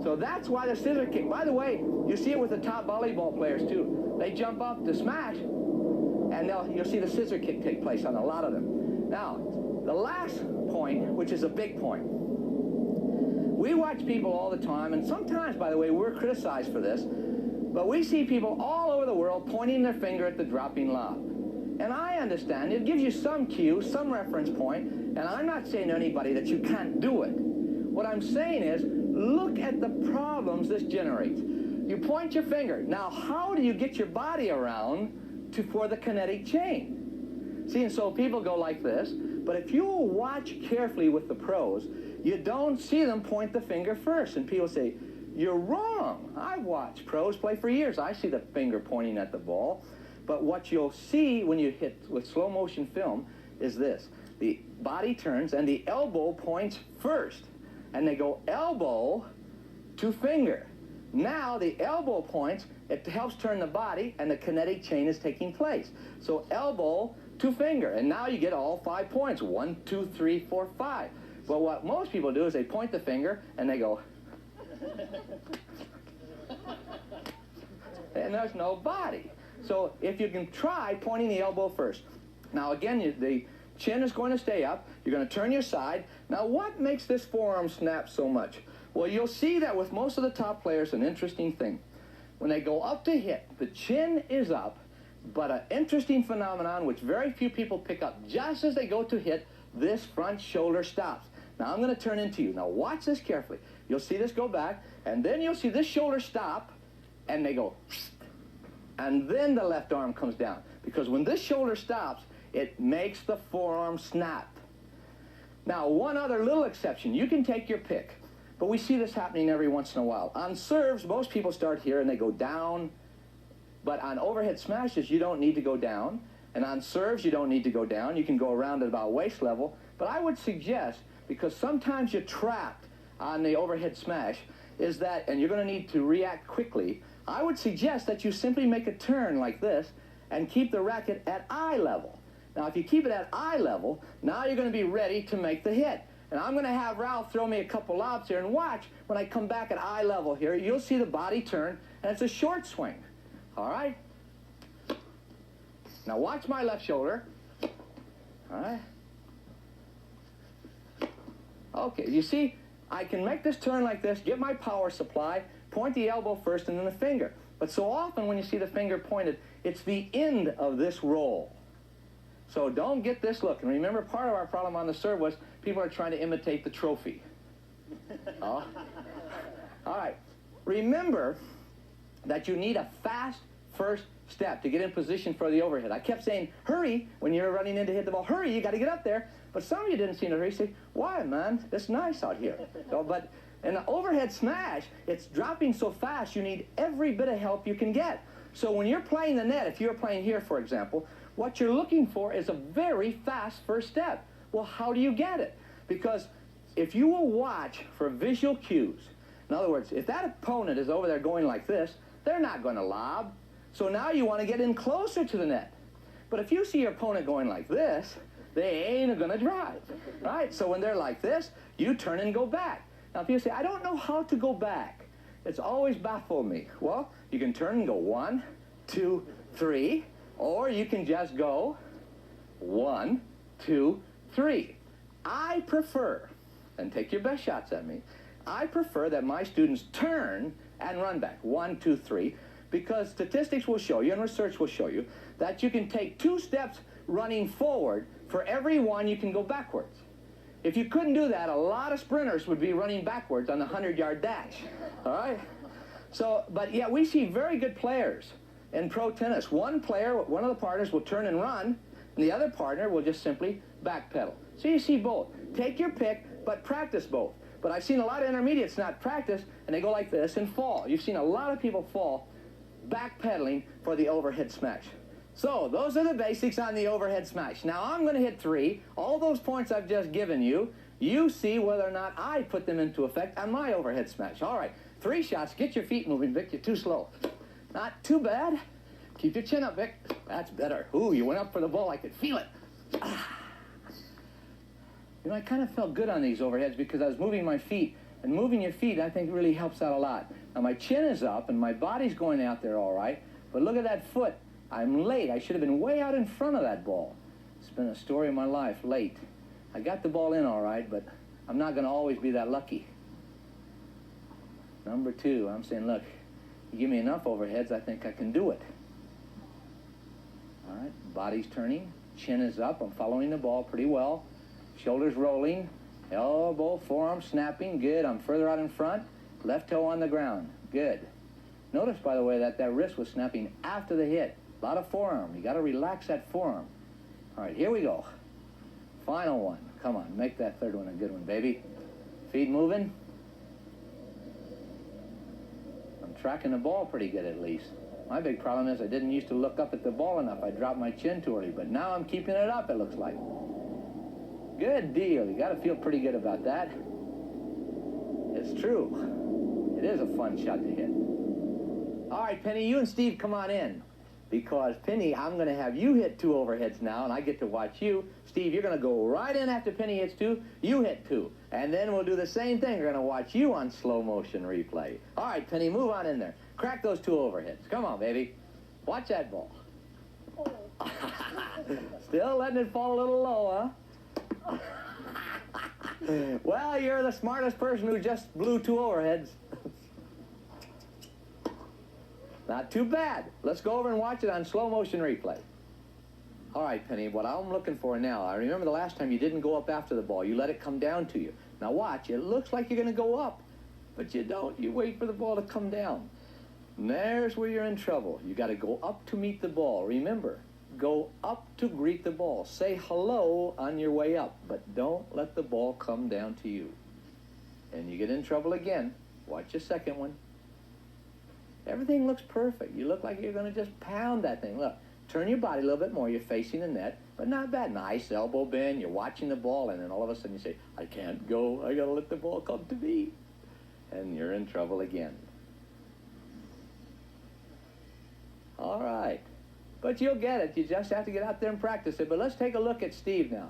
So that's why the scissor kick. By the way, you see it with the top volleyball players, too. They jump up to smash, and you'll see the scissor kick take place on a lot of them. Now, the last point, which is a big point. We watch people all the time, and sometimes, by the way, we're criticized for this, but we see people all over the world pointing their finger at the dropping lob. And I understand, it gives you some cue, some reference point, and I'm not saying to anybody that you can't do it. What I'm saying is, look at the problems this generates. You point your finger. Now, how do you get your body around for the kinetic chain? See, and so people go like this, but if you watch carefully with the pros, you don't see them point the finger first. And people say, you're wrong. I've watched pros play for years. I see the finger pointing at the ball. But what you'll see when you hit with slow motion film is this. The body turns and the elbow points first. And they go elbow to finger. Now the elbow points, it helps turn the body and the kinetic chain is taking place. So elbow to finger. And now you get all 5 points. 1, 2, 3, 4, 5. But what most people do is they point the finger and they go. And there's no body. So if you can try pointing the elbow first. Now again, the chin is going to stay up. You're going to turn your side. Now what makes this forearm snap so much? Well, you'll see that with most of the top players, an interesting thing. When they go up to hit, the chin is up, but an interesting phenomenon which very few people pick up. Just as they go to hit, this front shoulder stops. Now, I'm going to turn into you. Now, watch this carefully. You'll see this go back, and then you'll see this shoulder stop, and they go, and then the left arm comes down. Because when this shoulder stops, it makes the forearm snap. Now, one other little exception. You can take your pick, but we see this happening every once in a while. On serves, most people start here and they go down, but on overhead smashes, you don't need to go down. And on serves, you don't need to go down. You can go around at about waist level. But I would suggest, because sometimes you're trapped on the overhead smash, is that, and you're going to need to react quickly, I would suggest that you simply make a turn like this and keep the racket at eye level. Now, if you keep it at eye level, now you're going to be ready to make the hit. And I'm going to have Ralph throw me a couple lobs here, and watch, when I come back at eye level here, you'll see the body turn, and it's a short swing. All right? Now, watch my left shoulder. All right? Okay, you see, I can make this turn like this, get my power supply, point the elbow first, and then the finger. But so often when you see the finger pointed, it's the end of this roll. So don't get this look. And remember, part of our problem on the serve was people are trying to imitate the trophy. Oh. All right. Remember that you need a fast first step to get in position for the overhead. I kept saying, hurry, when you're running in to hit the ball. Hurry, you got to get up there. But some of you didn't seem to hurry. Say, why, man? It's nice out here. So, but in an overhead smash, it's dropping so fast, you need every bit of help you can get. So when you're playing the net, if you're playing here, for example, what you're looking for is a very fast first step. Well, how do you get it? Because if you will watch for visual cues, in other words, if that opponent is over there going like this, they're not going to lob. So now you want to get in closer to the net. But if you see your opponent going like this, they ain't going to drive, right? So when they're like this, you turn and go back. Now, if you say, I don't know how to go back, it's always baffled me. Well, you can turn and go 1, 2, 3, or you can just go 1, 2, 3. I prefer, and take your best shots at me, I prefer that my students turn and run back 1, 2, 3, because statistics will show you and research will show you that you can take 2 steps running forward for every 1 you can go backwards. If you couldn't do that, a lot of sprinters would be running backwards on the 100-yard dash. All right? So, but yeah, we see very good players in pro tennis. One player, one of the partners will turn and run, and the other partner will just simply backpedal. So you see both. Take your pick, but practice both. But I've seen a lot of intermediates not practice, and they go like this and fall. You've seen a lot of people fall backpedaling for the overhead smash. So those are the basics on the overhead smash. Now I'm going to hit 3. All those points I've just given you, you see whether or not I put them into effect on my overhead smash. All right, 3 shots. Get your feet moving, Vic. You're too slow. Not too bad. Keep your chin up, Vic. That's better. Ooh, you went up for the ball. I could feel it. You know, I kind of felt good on these overheads because I was moving my feet. And moving your feet, I think, really helps out a lot. Now, my chin is up, and my body's going out there all right. But look at that foot. I'm late. I should have been way out in front of that ball. It's been a story of my life, late. I got the ball in all right, but I'm not going to always be that lucky. Number 2, I'm saying, look, you give me enough overheads, I think I can do it. All right, body's turning, chin is up, I'm following the ball pretty well. Shoulders rolling, elbow, forearm snapping, good. I'm further out in front, left toe on the ground, good. Notice, by the way, that that wrist was snapping after the hit. A lot of forearm. You got to relax that forearm. All right, here we go. Final one. Come on, make that third one a good one, baby. Feet moving. I'm tracking the ball pretty good, at least. My big problem is I didn't used to look up at the ball enough. I dropped my chin too early, but now I'm keeping it up, it looks like. Good deal. You got to feel pretty good about that. It's true. It is a fun shot to hit. All right, Penny, you and Steve come on in. Because, Penny, I'm going to have you hit 2 overheads now, and I get to watch you. Steve, you're going to go right in after Penny hits 2. You hit 2. And then we'll do the same thing. We're going to watch you on slow motion replay. All right, Penny, move on in there. Crack those 2 overheads. Come on, baby. Watch that ball. Still letting it fall a little low, huh? Well, you're the smartest person who just blew 2 overheads. Not too bad. Let's go over and watch it on slow motion replay. All right, Penny, what I'm looking for now, I remember the last time you didn't go up after the ball. You let it come down to you. Now watch, it looks like you're going to go up, but you don't. You wait for the ball to come down. And there's where you're in trouble. You got to go up to meet the ball. Remember, go up to greet the ball. Say hello on your way up, but don't let the ball come down to you. And you get in trouble again. Watch your second one. Everything looks perfect. You look like you're going to just pound that thing. Look, turn your body a little bit more. You're facing the net, but not bad. Nice elbow bend. You're watching the ball, and then all of a sudden you say, I can't go. I got to let the ball come to me. And you're in trouble again. All right. But you'll get it. You just have to get out there and practice it. But let's take a look at Steve now.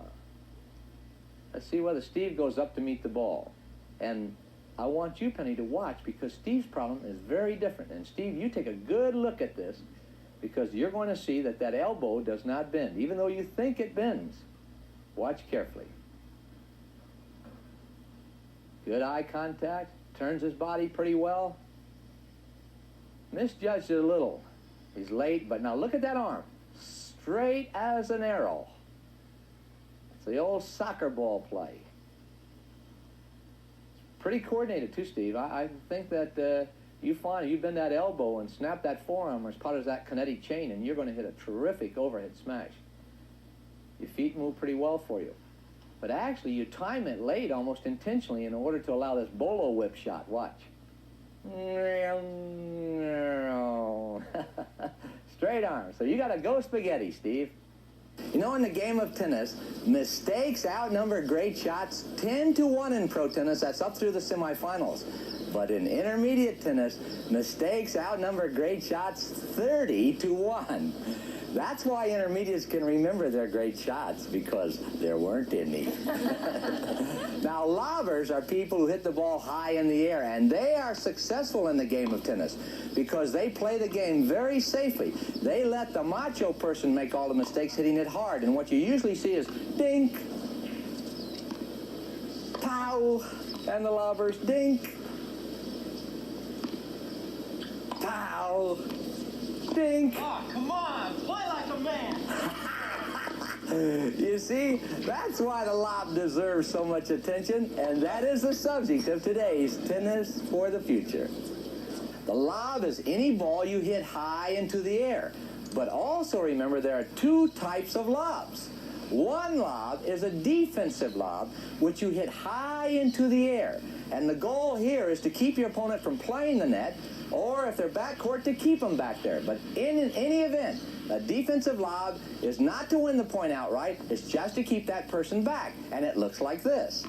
Let's see whether Steve goes up to meet the ball. And I want you, Penny, to watch, because Steve's problem is very different. And Steve, you take a good look at this, because you're going to see that that elbow does not bend, even though you think it bends. Watch carefully. Good eye contact. Turns his body pretty well. Misjudged it a little. He's late, but now look at that arm. Straight as an arrow. It's the old soccer ball play. Pretty coordinated too, Steve. I think that you bend that elbow and snap that forearm as part of that kinetic chain, and you're going to hit a terrific overhead smash. Your feet move pretty well for you. But actually, you time it late almost intentionally in order to allow this bolo whip shot. Watch. Straight arm. So you got to go spaghetti, Steve. You know, in the game of tennis, mistakes outnumber great shots 10 to 1 in pro tennis. That's up through the semifinals. But in intermediate tennis, mistakes outnumber great shots 30 to 1. That's why intermediates can remember their great shots, because there weren't any. Now, lobbers are people who hit the ball high in the air, and they are successful in the game of tennis because they play the game very safely. They let the macho person make all the mistakes hitting it hard, and what you usually see is dink, pow, and the lobbers dink, pow, dink. Oh, come on, play like a man. You see, that's why the lob deserves so much attention, and that is the subject of today's Tennis for the Future. The lob is any ball you hit high into the air. But also remember, there are 2 types of lobs. One lob is a defensive lob, which you hit high into the air. And the goal here is to keep your opponent from playing the net, or if they're backcourt, to keep them back there. But in any event, a defensive lob is not to win the point outright. It's just to keep that person back. And it looks like this.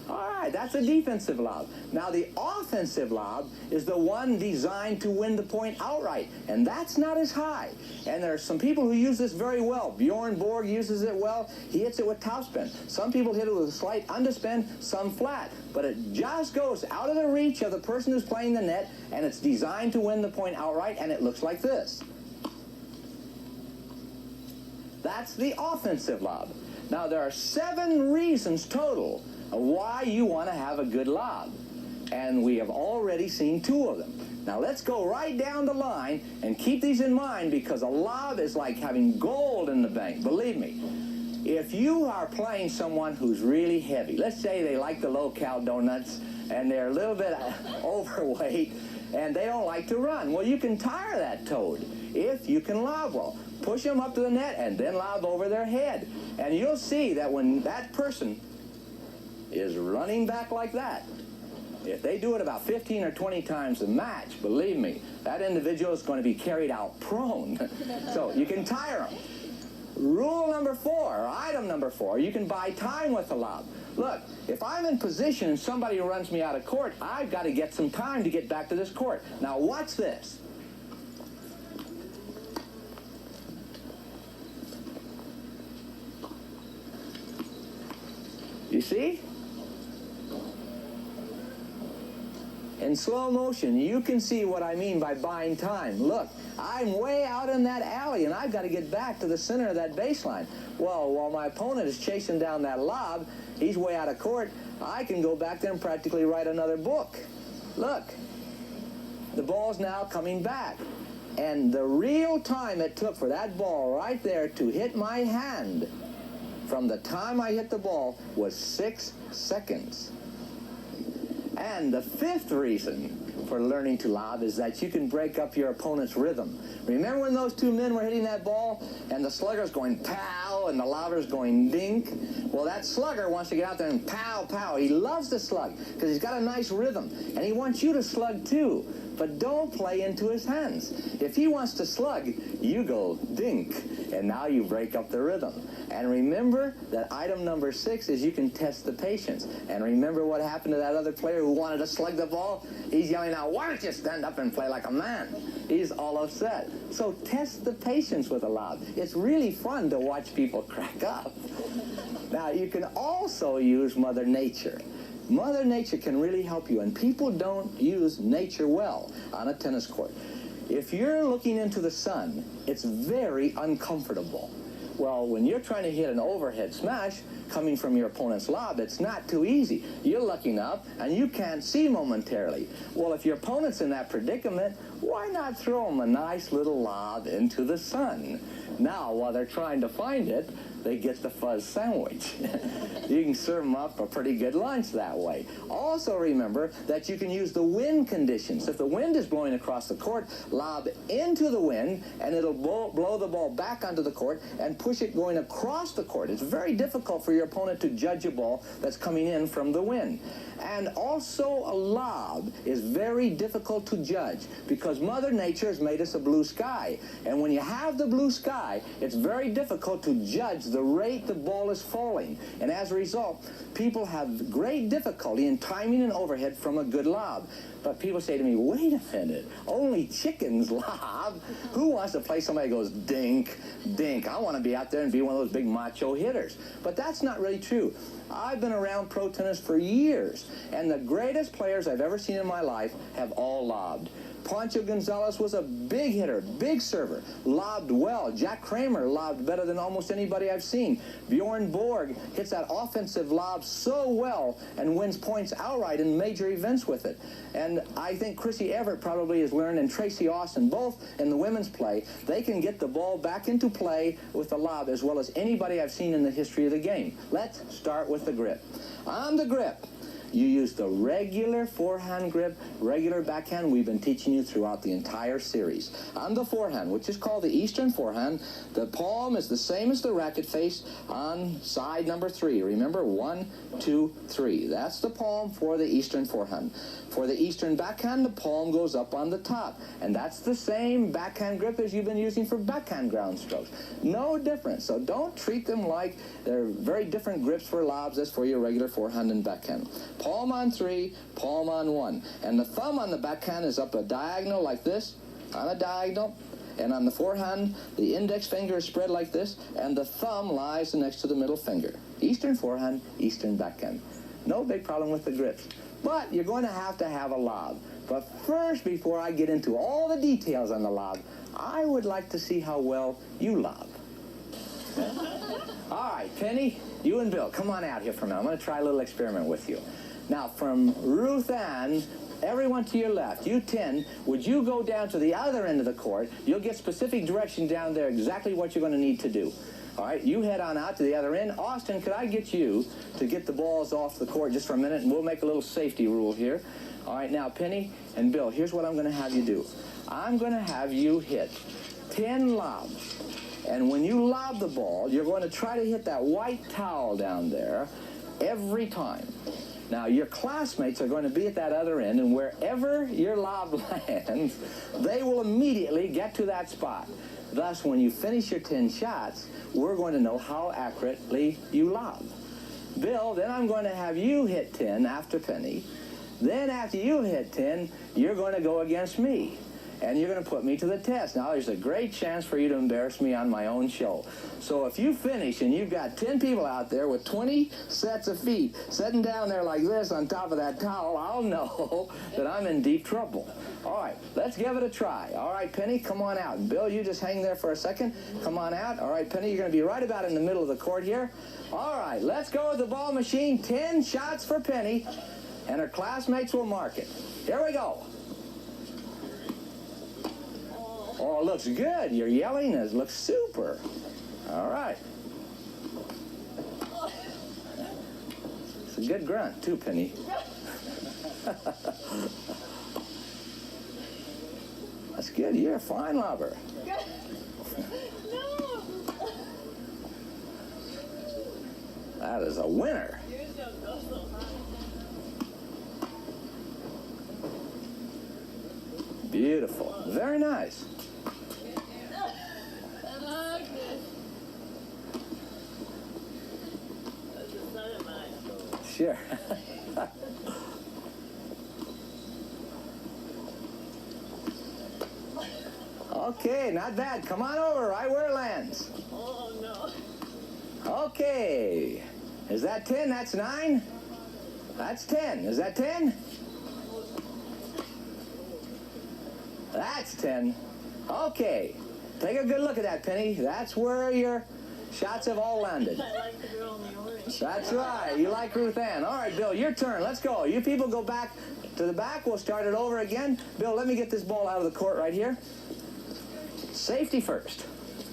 All right, that's a defensive lob. Now, the offensive lob is the one designed to win the point outright, and that's not as high. And there are some people who use this very well. Bjorn Borg uses it well. He hits it with topspin. Some people hit it with a slight underspin, some flat. But it just goes out of the reach of the person who's playing the net, and it's designed to win the point outright, and it looks like this. That's the offensive lob. Now, there are 7 reasons total of why you want to have a good lob. And we have already seen 2 of them. Now let's go right down the line and keep these in mind, because a lob is like having gold in the bank, believe me. If you are playing someone who's really heavy, let's say they like the low-cal donuts and they're a little bit overweight and they don't like to run, well, you can tire that toad if you can lob well. Push them up to the net and then lob over their head. And you'll see that when that person is running back like that, if they do it about 15 or 20 times a match, believe me, that individual is going to be carried out prone. So you can tire them. Rule number 4, or item number 4, you can buy time with the lob. Look, if I'm in position and somebody runs me out of court, I've got to get some time to get back to this court. Now watch this. You see? in slow motion, you can see what I mean by buying time. Look, I'm way out in that alley, and I've got to get back to the center of that baseline. Well, while my opponent is chasing down that lob, he's way out of court, I can go back there and practically write another book. Look, the ball's now coming back. And the real time it took for that ball right there to hit my hand from the time I hit the ball was 6 seconds. And the fifth reason for learning to lob is that you can break up your opponent's rhythm. Remember when those two men were hitting that ball and the slugger's going pow and the lobber's going dink? Well, that slugger wants to get out there and pow, pow. He loves to slug because he's got a nice rhythm, and he wants you to slug too. But don't play into his hands. If he wants to slug, you go dink, and now you break up the rhythm. And remember that item number 6 is you can test the patience. And remember what happened to that other player who wanted to slug the ball? He's yelling out, "Why don't you stand up and play like a man?" He's all upset. So test the patience with a lob. It's really fun to watch people crack up. Now, you can also use Mother Nature. Mother Nature can really help you, and people don't use nature well on a tennis court. If you're looking into the sun, it's very uncomfortable. Well, when you're trying to hit an overhead smash coming from your opponent's lob, it's not too easy. You're looking up, and you can't see momentarily. Well, if your opponent's in that predicament, why not throw them a nice little lob into the sun? Now, while they're trying to find it, they get the fuzz sandwich. You can serve them up a pretty good lunch that way. Also remember that you can use the wind conditions. If the wind is blowing across the court, lob into the wind, and it'll blow the ball back onto the court and push it going across the court. It's very difficult for your opponent to judge a ball that's coming in from the wind. And also a lob is very difficult to judge because Mother Nature has made us a blue sky. And when you have the blue sky, it's very difficult to judge the rate the ball is falling. And as a result, people have great difficulty in timing an overhead from a good lob. But people say to me, wait a minute, only chickens lob? Who wants to play somebody who goes dink, dink? I want to be out there and be one of those big macho hitters. But that's not really true. I've been around pro tennis for years, and the greatest players I've ever seen in my life have all lobbed. Pancho Gonzalez was a big hitter, big server, lobbed well. Jack Kramer lobbed better than almost anybody I've seen. Bjorn Borg hits that offensive lob so well and wins points outright in major events with it. And I think Chrissy Everett probably has learned, and Tracy Austin, both in the women's play, they can get the ball back into play with the lob as well as anybody I've seen in the history of the game. Let's start with the grip. On the grip, you use the regular forehand grip, regular backhand we've been teaching you throughout the entire series. On the forehand, which is called the Eastern forehand, the palm is the same as the racket face on side number 3. Remember, 1, 2, 3. That's the palm for the Eastern forehand. For the Eastern backhand, the palm goes up on the top. And that's the same backhand grip as you've been using for backhand ground strokes. No difference. So don't treat them like they're very different grips for lobs as for your regular forehand and backhand. Palm on 3, palm on 1. And the thumb on the backhand is up a diagonal like this, on a diagonal. And on the forehand, the index finger is spread like this, and the thumb lies next to the middle finger. Eastern forehand, Eastern backhand. No big problem with the grips. But you're going to have a lob. But first, before I get into all the details on the lob, I would like to see how well you lob. All right, Penny, you and Bill, come on out here for a minute. I'm going to try a little experiment with you. Now, from Ruth Ann, everyone to your left, you 10, would you go down to the other end of the court? You'll get specific direction down there, exactly what you're going to need to do. All right, you head on out to the other end. Austin, could I get you to get the balls off the court just for a minute, and we'll make a little safety rule here. All right, now, Penny and Bill, here's what I'm going to have you do. I'm going to have you hit 10 lobs. And when you lob the ball, you're going to try to hit that white towel down there every time. Now, your classmates are going to be at that other end, and wherever your lob lands, they will immediately get to that spot. Thus, when you finish your 10 shots, we're going to know how accurately you lob. Bill, then I'm going to have you hit 10 after Penny. Then after you hit 10, you're going to go against me. and you're going to put me to the test. Now, there's a great chance for you to embarrass me on my own show. So if you finish and you've got 10 people out there with 20 sets of feet sitting down there like this on top of that towel, I'll know that I'm in deep trouble. All right, let's give it a try. All right, Penny, come on out. And Bill, you just hang there for a second. Come on out. All right, Penny, you're going to be right about in the middle of the court here. All right, let's go with the ball machine. 10 shots for Penny, and her classmates will mark it. Here we go. Oh, it looks good. Your yelling looks super. All right. It's a good grunt, too, Penny. That's good. You're a fine lover. No. That is a winner. You don't go so high. Beautiful. Very nice. I like this. That's a son of mine. Sure. Okay, not bad. Come on over, right where it lands. Oh, no. Okay. Is that 10? That's 9? That's 10. Is that 10? That's 10. Okay. Take a good look at that, Penny. That's where your shots have all landed. I like the girl in the orange. That's right. You like Ruth Ann. All right, Bill, your turn. Let's go. You people go back to the back. We'll start it over again. Bill, let me get this ball out of the court right here. Safety first.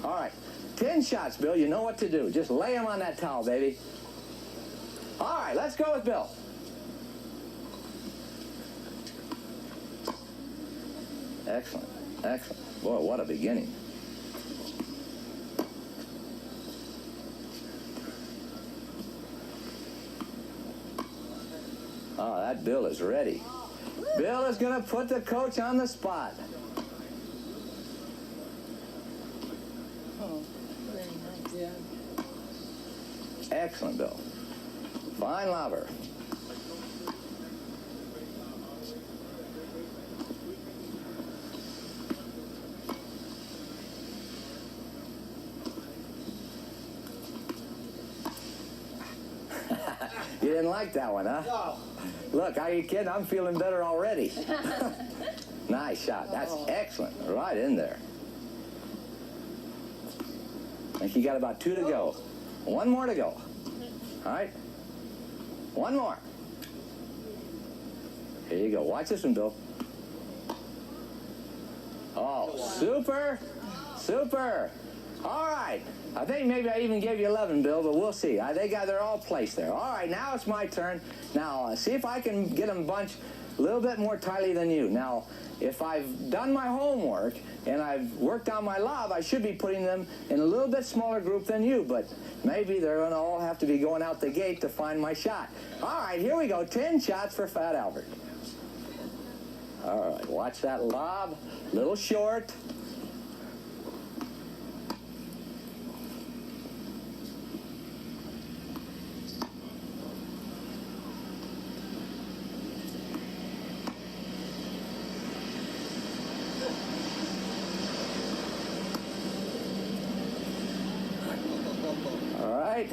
All right. 10 shots, Bill. You know what to do. Just lay them on that towel, baby. All right, let's go with Bill. Excellent. Excellent. Boy, what a beginning. Oh, that Bill is ready. Bill is going to put the coach on the spot. Oh, very nice. Yeah. Excellent, Bill. Fine lobber. You didn't like that one, huh? No. Look, are you kidding? I'm feeling better already. Nice shot. That's excellent. Right in there. I think you got about 2 to go. 1 more to go. All right. 1 more. Here you go. Watch this one, Bill. Oh, super. Super. All right. I think maybe I even gave you 11, Bill, but we'll see. They're all placed there. All right, now it's my turn. Now, see if I can get them bunched a little bit more tightly than you. Now, if I've done my homework and I've worked on my lob, I should be putting them in a little bit smaller group than you, but maybe they're going to all have to be going out the gate to find my shot. All right, here we go. 10 shots for Fat Albert. All right, watch that lob. Little short. All right.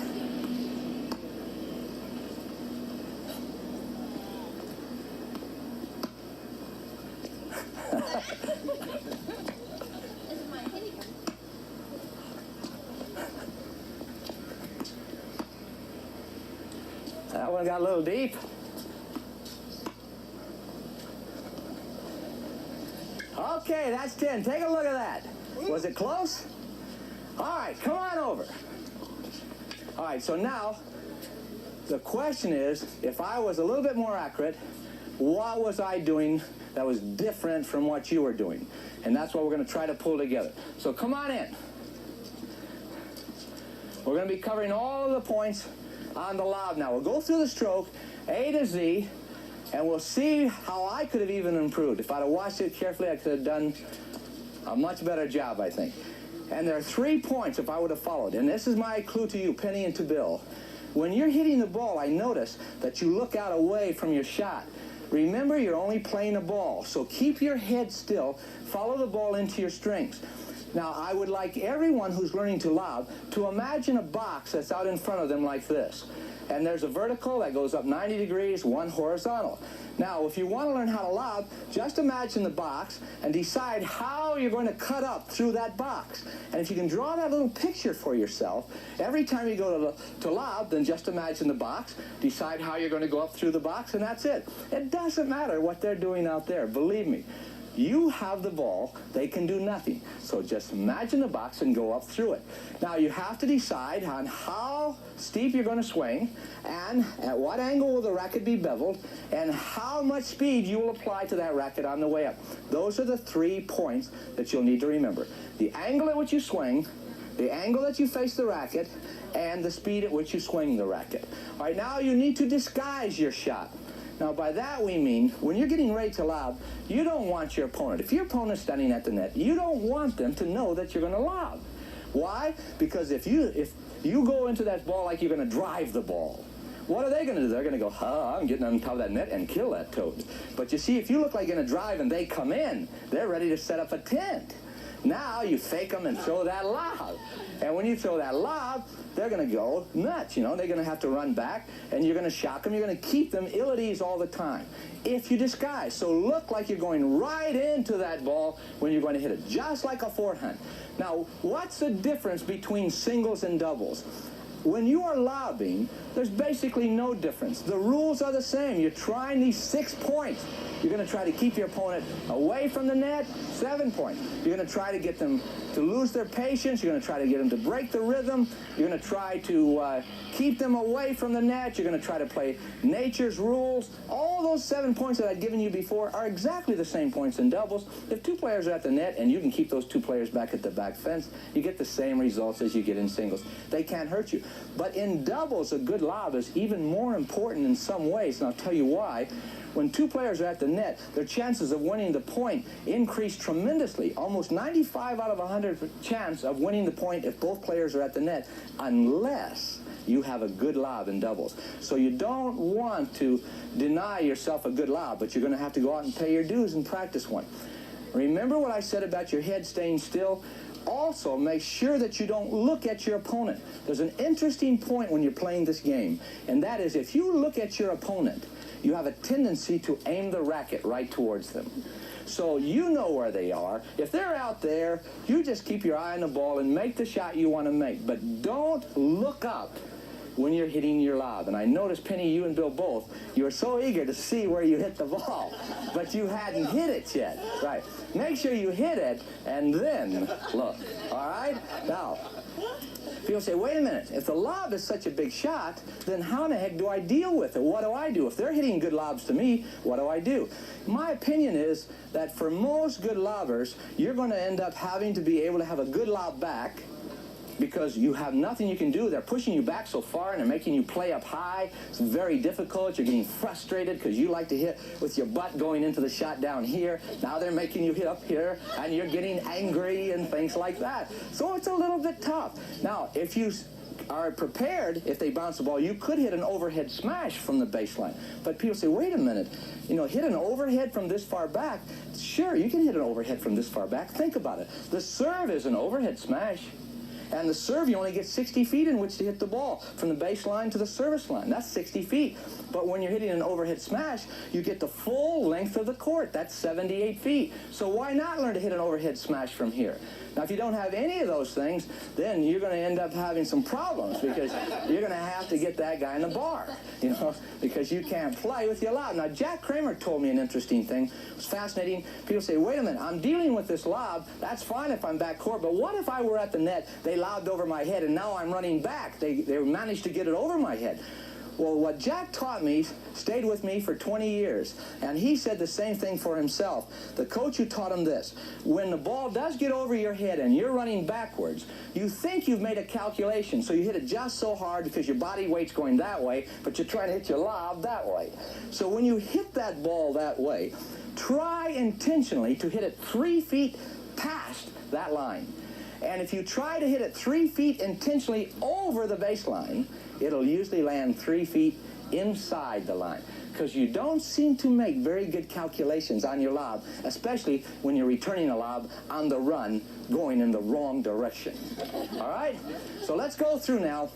That one got a little deep. Okay, that's 10. Take a look at that. Was it close? All right, come on over. All right, so now the question is, if I was a little bit more accurate, what was I doing that was different from what you were doing? And that's what we're going to try to pull together. So come on in. We're going to be covering all of the points on the lob now. We'll go through the stroke, A to Z, and we'll see how I could have even improved. If I'd have watched it carefully, I could have done a much better job, I think. And there are 3 points if I would have followed. And this is my clue to you, Penny, and to Bill. When you're hitting the ball, I notice that you look out away from your shot. Remember, you're only playing a ball, so keep your head still. Follow the ball into your strings. Now, I would like everyone who's learning to lob to imagine a box that's out in front of them like this. And there's a vertical that goes up 90 degrees, one horizontal. Now, if you want to learn how to lob, just imagine the box and decide how you're going to cut up through that box. And if you can draw that little picture for yourself, every time you go to lob, then just imagine the box, decide how you're going to go up through the box, and that's it. It doesn't matter what they're doing out there, believe me. You have the ball, they can do nothing. So just imagine the box and go up through it. Now you have to decide on how steep you're going to swing, and at what angle will the racket be beveled, and how much speed you will apply to that racket on the way up. Those are the 3 points that you'll need to remember. The angle at which you swing, the angle that you face the racket, and the speed at which you swing the racket. All right, now you need to disguise your shot. Now, by that we mean, when you're getting ready to lob, you don't want your opponent. If your opponent's standing at the net, you don't want them to know that you're going to lob. Why? Because if you go into that ball like you're going to drive the ball, what are they going to do? They're going to go, I'm getting on top of that net and kill that toad. But you see, if you look like you're going to drive and they come in, they're ready to set up a tent. Now you fake them and throw that lob. And when you throw that lob, they're going to go nuts, you know. They're going to have to run back, and you're going to shock them. You're going to keep them ill at ease all the time if you disguise. So look like you're going right into that ball when you're going to hit it, just like a forehand. Now, what's the difference between singles and doubles? When you are lobbing, there's basically no difference. The rules are the same. You're trying these 6 points. You're going to try to keep your opponent away from the net, 7 points. You're going to try to get them to lose their patience. You're going to try to get them to break the rhythm. You're going to try to keep them away from the net. You're going to try to play nature's rules. All those 7 points that I've given you before are exactly the same points in doubles. If 2 players are at the net and you can keep those 2 players back at the back fence, you get the same results as you get in singles. They can't hurt you. But in doubles, a good lob is even more important in some ways, and I'll tell you why. When 2 players are at the net, their chances of winning the point increase tremendously. Almost 95 out of 100 chance of winning the point if both players are at the net, unless you have a good lob in doubles. So you don't want to deny yourself a good lob, but you're going to have to go out and pay your dues and practice one. Remember what I said about your head staying still? Also, make sure that you don't look at your opponent. There's an interesting point when you're playing this game, and that is if you look at your opponent, you have a tendency to aim the racket right towards them. So you know where they are. If they're out there, you just keep your eye on the ball and make the shot you want to make. But don't look up when you're hitting your lob. And I noticed, Penny, you and Bill both, you were so eager to see where you hit the ball, but you hadn't hit it yet. Right. Make sure you hit it, and then look. All right? Now, people say, wait a minute, if the lob is such a big shot, then how in the heck do I deal with it? What do I do? If they're hitting good lobs to me, what do I do? My opinion is that for most good lobbers, you're going to end up having to be able to have a good lob back, because you have nothing you can do. They're pushing you back so far and they're making you play up high. It's very difficult. You're getting frustrated because you like to hit with your butt going into the shot down here. Now they're making you hit up here and you're getting angry and things like that. So it's a little bit tough. Now, if you are prepared, if they bounce the ball, you could hit an overhead smash from the baseline. But people say, wait a minute, you know, hit an overhead from this far back. Sure, you can hit an overhead from this far back. Think about it. The serve is an overhead smash. And the serve, you only get 60 feet in which to hit the ball, from the baseline to the service line. That's 60 feet. But when you're hitting an overhead smash, you get the full length of the court. That's 78 feet. So why not learn to hit an overhead smash from here? Now, if you don't have any of those things, then you're going to end up having some problems, because you're going to have to get that guy in the bar, you know, because you can't play with your lob. Now, Jack Kramer told me an interesting thing. It was fascinating. People say, wait a minute, I'm dealing with this lob. That's fine if I'm back court, but what if I were at the net, they lobbed over my head, and now I'm running back? They managed to get it over my head. Well, what Jack taught me stayed with me for 20 years, and he said the same thing for himself. The coach who taught him this: when the ball does get over your head and you're running backwards, you think you've made a calculation, so you hit it just so hard because your body weight's going that way, but you're trying to hit your lob that way. So when you hit that ball that way, try intentionally to hit it 3 feet past that line. And if you try to hit it 3 feet intentionally over the baseline, it'll usually land 3 feet inside the line, because you don't seem to make very good calculations on your lob, especially when you're returning a lob on the run going in the wrong direction. All right? So let's go through now.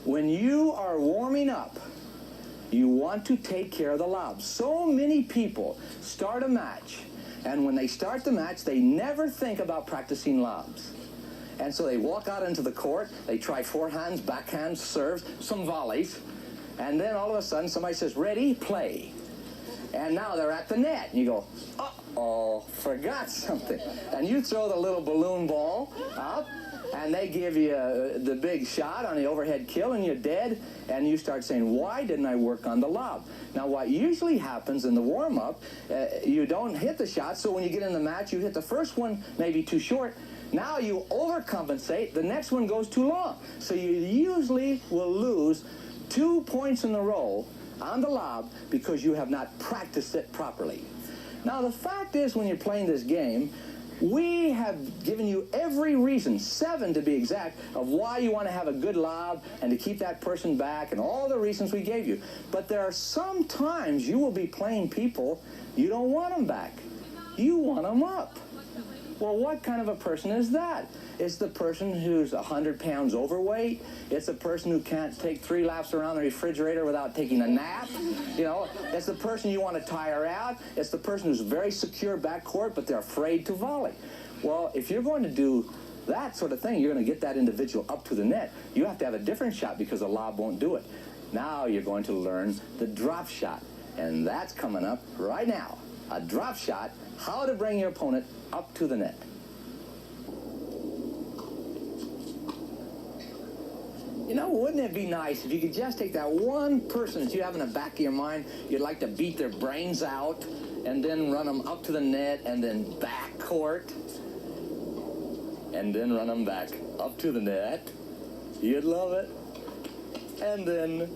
When you are warming up, you want to take care of the lob. So many people start a match, and when they start the match, they never think about practicing lobs. And so they walk out into the court, they try forehands, backhands, serves, some volleys, and then all of a sudden somebody says, ready, play. And now they're at the net, and you go, uh-oh, forgot something. And you throw the little balloon ball up, and they give you the big shot on the overhead kill, and you're dead, and you start saying, why didn't I work on the lob? Now, what usually happens in the warm-up, you don't hit the shot, so when you get in the match, you hit the first one maybe too short. Now you overcompensate, the next one goes too long. So you usually will lose 2 points in a row on the lob because you have not practiced it properly. Now, the fact is, when you're playing this game, we have given you every reason, 7 to be exact, of why you want to have a good lob and to keep that person back, and all the reasons we gave you. But there are some times you will be playing people, you don't want them back. You want them up. Well, what kind of a person is that? It's the person who's 100 pounds overweight. It's the person who can't take 3 laps around the refrigerator without taking a nap. You know, it's the person you want to tire out. It's the person who's very secure backcourt, but they're afraid to volley. Well, if you're going to do that sort of thing, you're going to get that individual up to the net. You have to have a different shot because the lob won't do it. Now you're going to learn the drop shot, and that's coming up right now. A drop shot, how to bring your opponent up to the net. You know, wouldn't it be nice if you could just take that one person that you have in the back of your mind, you'd like to beat their brains out, and then run them up to the net, and then back court, and then run them back up to the net. You'd love it. And then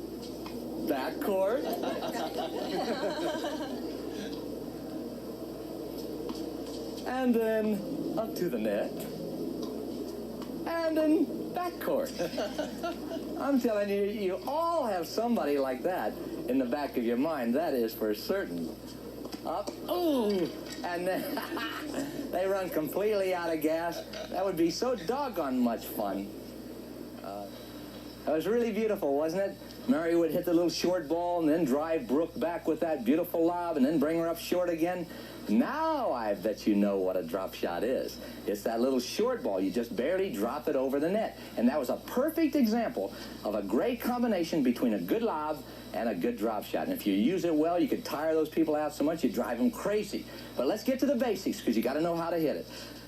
back court. And then up to the net, and then back court. I'm telling you, you all have somebody like that in the back of your mind, that is for certain. Up, ooh, and then they run completely out of gas. That would be so doggone much fun. It was really beautiful, wasn't it? Mary would hit the little short ball and then drive Brooke back with that beautiful lob and then bring her up short again. Now I bet you know what a drop shot is. It's that little short ball. You just barely drop it over the net. And that was a perfect example of a great combination between a good lob and a good drop shot. And if you use it well, you could tire those people out so much you drive them crazy. But let's get to the basics, because you got to know how to hit it.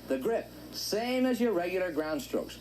The grip, same as your regular ground strokes.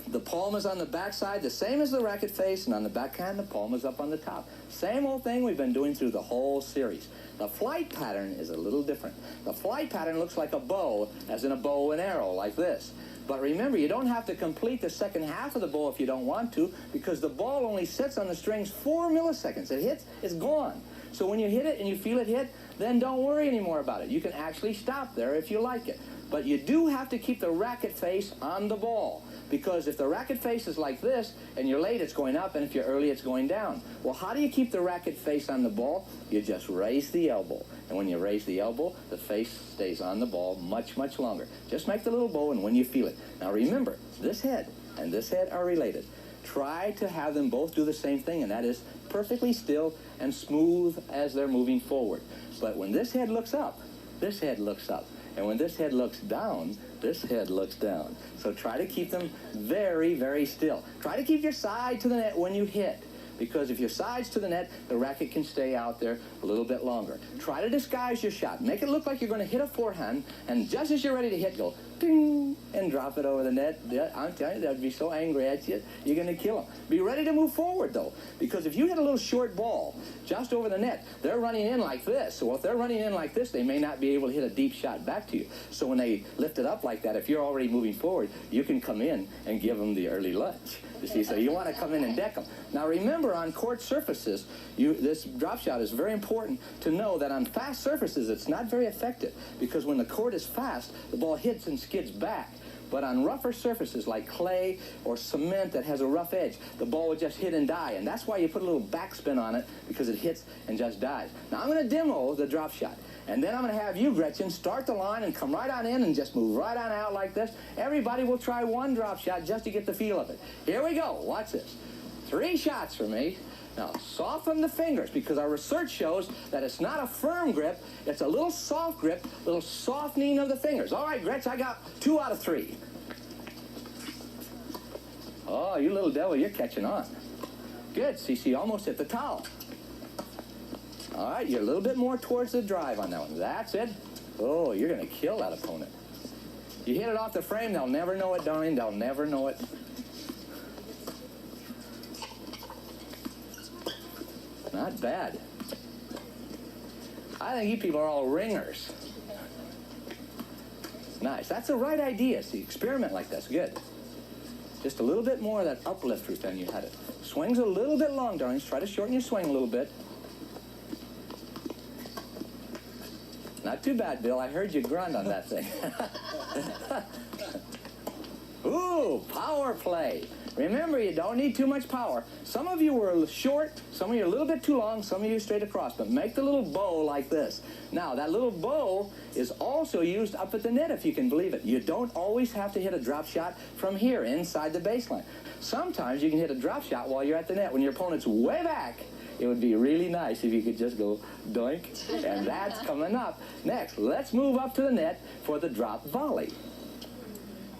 The palm is on the backside, the same as the racket face, and on the backhand, the palm is up on the top. Same old thing we've been doing through the whole series. The flight pattern is a little different. The flight pattern looks like a bow, as in a bow and arrow, like this. But remember, you don't have to complete the second half of the bow if you don't want to, because the ball only sits on the strings 4 milliseconds. It hits, it's gone. So when you hit it and you feel it hit, then don't worry anymore about it. You can actually stop there if you like it. But you do have to keep the racket face on the ball, because if the racket face is like this, and you're late, it's going up, and if you're early, it's going down. Well, how do you keep the racket face on the ball? You just raise the elbow. And when you raise the elbow, the face stays on the ball much, much longer. Just make the little bow, and when you feel it. Now remember, this head and this head are related. Try to have them both do the same thing, and that is perfectly still and smooth as they're moving forward. But when this head looks up, this head looks up. And when this head looks down, this head looks down. So try to keep them very, very still. Try to keep your side to the net when you hit, because if your side's to the net, the racket can stay out there a little bit longer. Try to disguise your shot. Make it look like you're going to hit a forehand, and just as you're ready to hit, go ding, and drop it over the net. I'm telling you, they'd be so angry at you, you're going to kill them. Be ready to move forward, though, because if you hit a little short ball just over the net, they're running in like this. So if they're running in like this, they may not be able to hit a deep shot back to you. So when they lift it up like that, if you're already moving forward, you can come in and give them the early lunch. You see, so you want to come in and deck them. Now remember, on court surfaces, this drop shot is very important to know that on fast surfaces, it's not very effective, because when the court is fast, the ball hits and skids back. But on rougher surfaces like clay or cement that has a rough edge, the ball will just hit and die. And that's why you put a little backspin on it, because it hits and just dies. Now I'm going to demo the drop shot. And then I'm going to have you, Gretchen, start the line and come right on in and just move right on out like this. Everybody will try one drop shot just to get the feel of it. Here we go. Watch this. 3 shots for me. Now, soften the fingers, because our research shows that it's not a firm grip, it's a little soft grip, little softening of the fingers. All right, Gretch, I got 2 out of 3. Oh, you little devil, you're catching on. Good, CC almost hit the towel. All right, you're a little bit more towards the drive on that one. That's it. Oh, you're going to kill that opponent. You hit it off the frame, they'll never know it, darling. They'll never know it. Not bad. I think you people are all ringers. Nice. That's the right idea. See, experiment like this. Good. Just a little bit more of that uplift route than you had it. Swing's a little bit long, darlings. Try to shorten your swing a little bit. Not too bad, Bill. I heard you grunt on that thing. Ooh, power play. Remember, you don't need too much power. Some of you were short, some of you are a little bit too long, some of you straight across, but make the little bow like this. Now, that little bow is also used up at the net, if you can believe it. You don't always have to hit a drop shot from here, inside the baseline. Sometimes you can hit a drop shot while you're at the net. When your opponent's way back, it would be really nice if you could just go doink, and that's coming up. Next, let's move up to the net for the drop volley.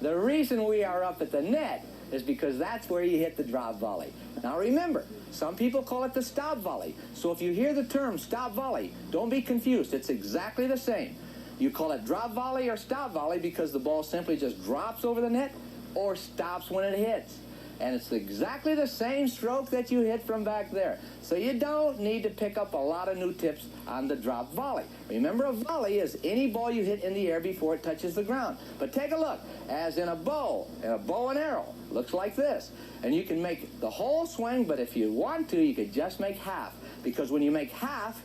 The reason we are up at the net is because that's where you hit the drop volley. Now remember, some people call it the stop volley. So if you hear the term stop volley, don't be confused. It's exactly the same. You call it drop volley or stop volley because the ball simply just drops over the net or stops when it hits. And it's exactly the same stroke that you hit from back there. So you don't need to pick up a lot of new tips on the drop volley. Remember, a volley is any ball you hit in the air before it touches the ground. But take a look, as in a bow and arrow, looks like this. And you can make the whole swing, but if you want to, you could just make half. Because when you make half,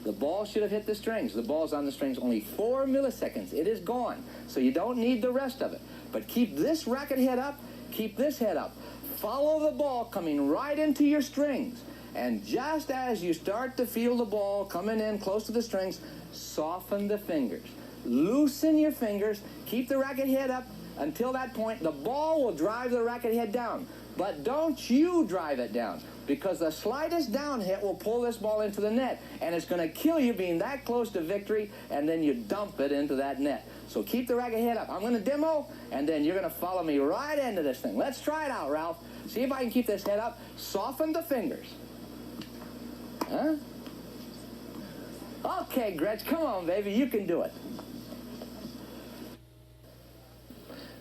the ball should have hit the strings. The ball's on the strings only 4 milliseconds. It is gone. So you don't need the rest of it. But keep this racket head up. Keep this head up. Follow the ball coming right into your strings. And just as you start to feel the ball coming in close to the strings, soften the fingers. Loosen your fingers. Keep the racket head up. Until that point, the ball will drive the racket head down. But don't you drive it down, because the slightest down hit will pull this ball into the net, and it's going to kill you being that close to victory, and then you dump it into that net. So keep the racket head up. I'm going to demo, and then you're going to follow me right into this thing. Let's try it out, Ralph. See if I can keep this head up. Soften the fingers. Huh? Okay, Gretch, come on, baby. You can do it.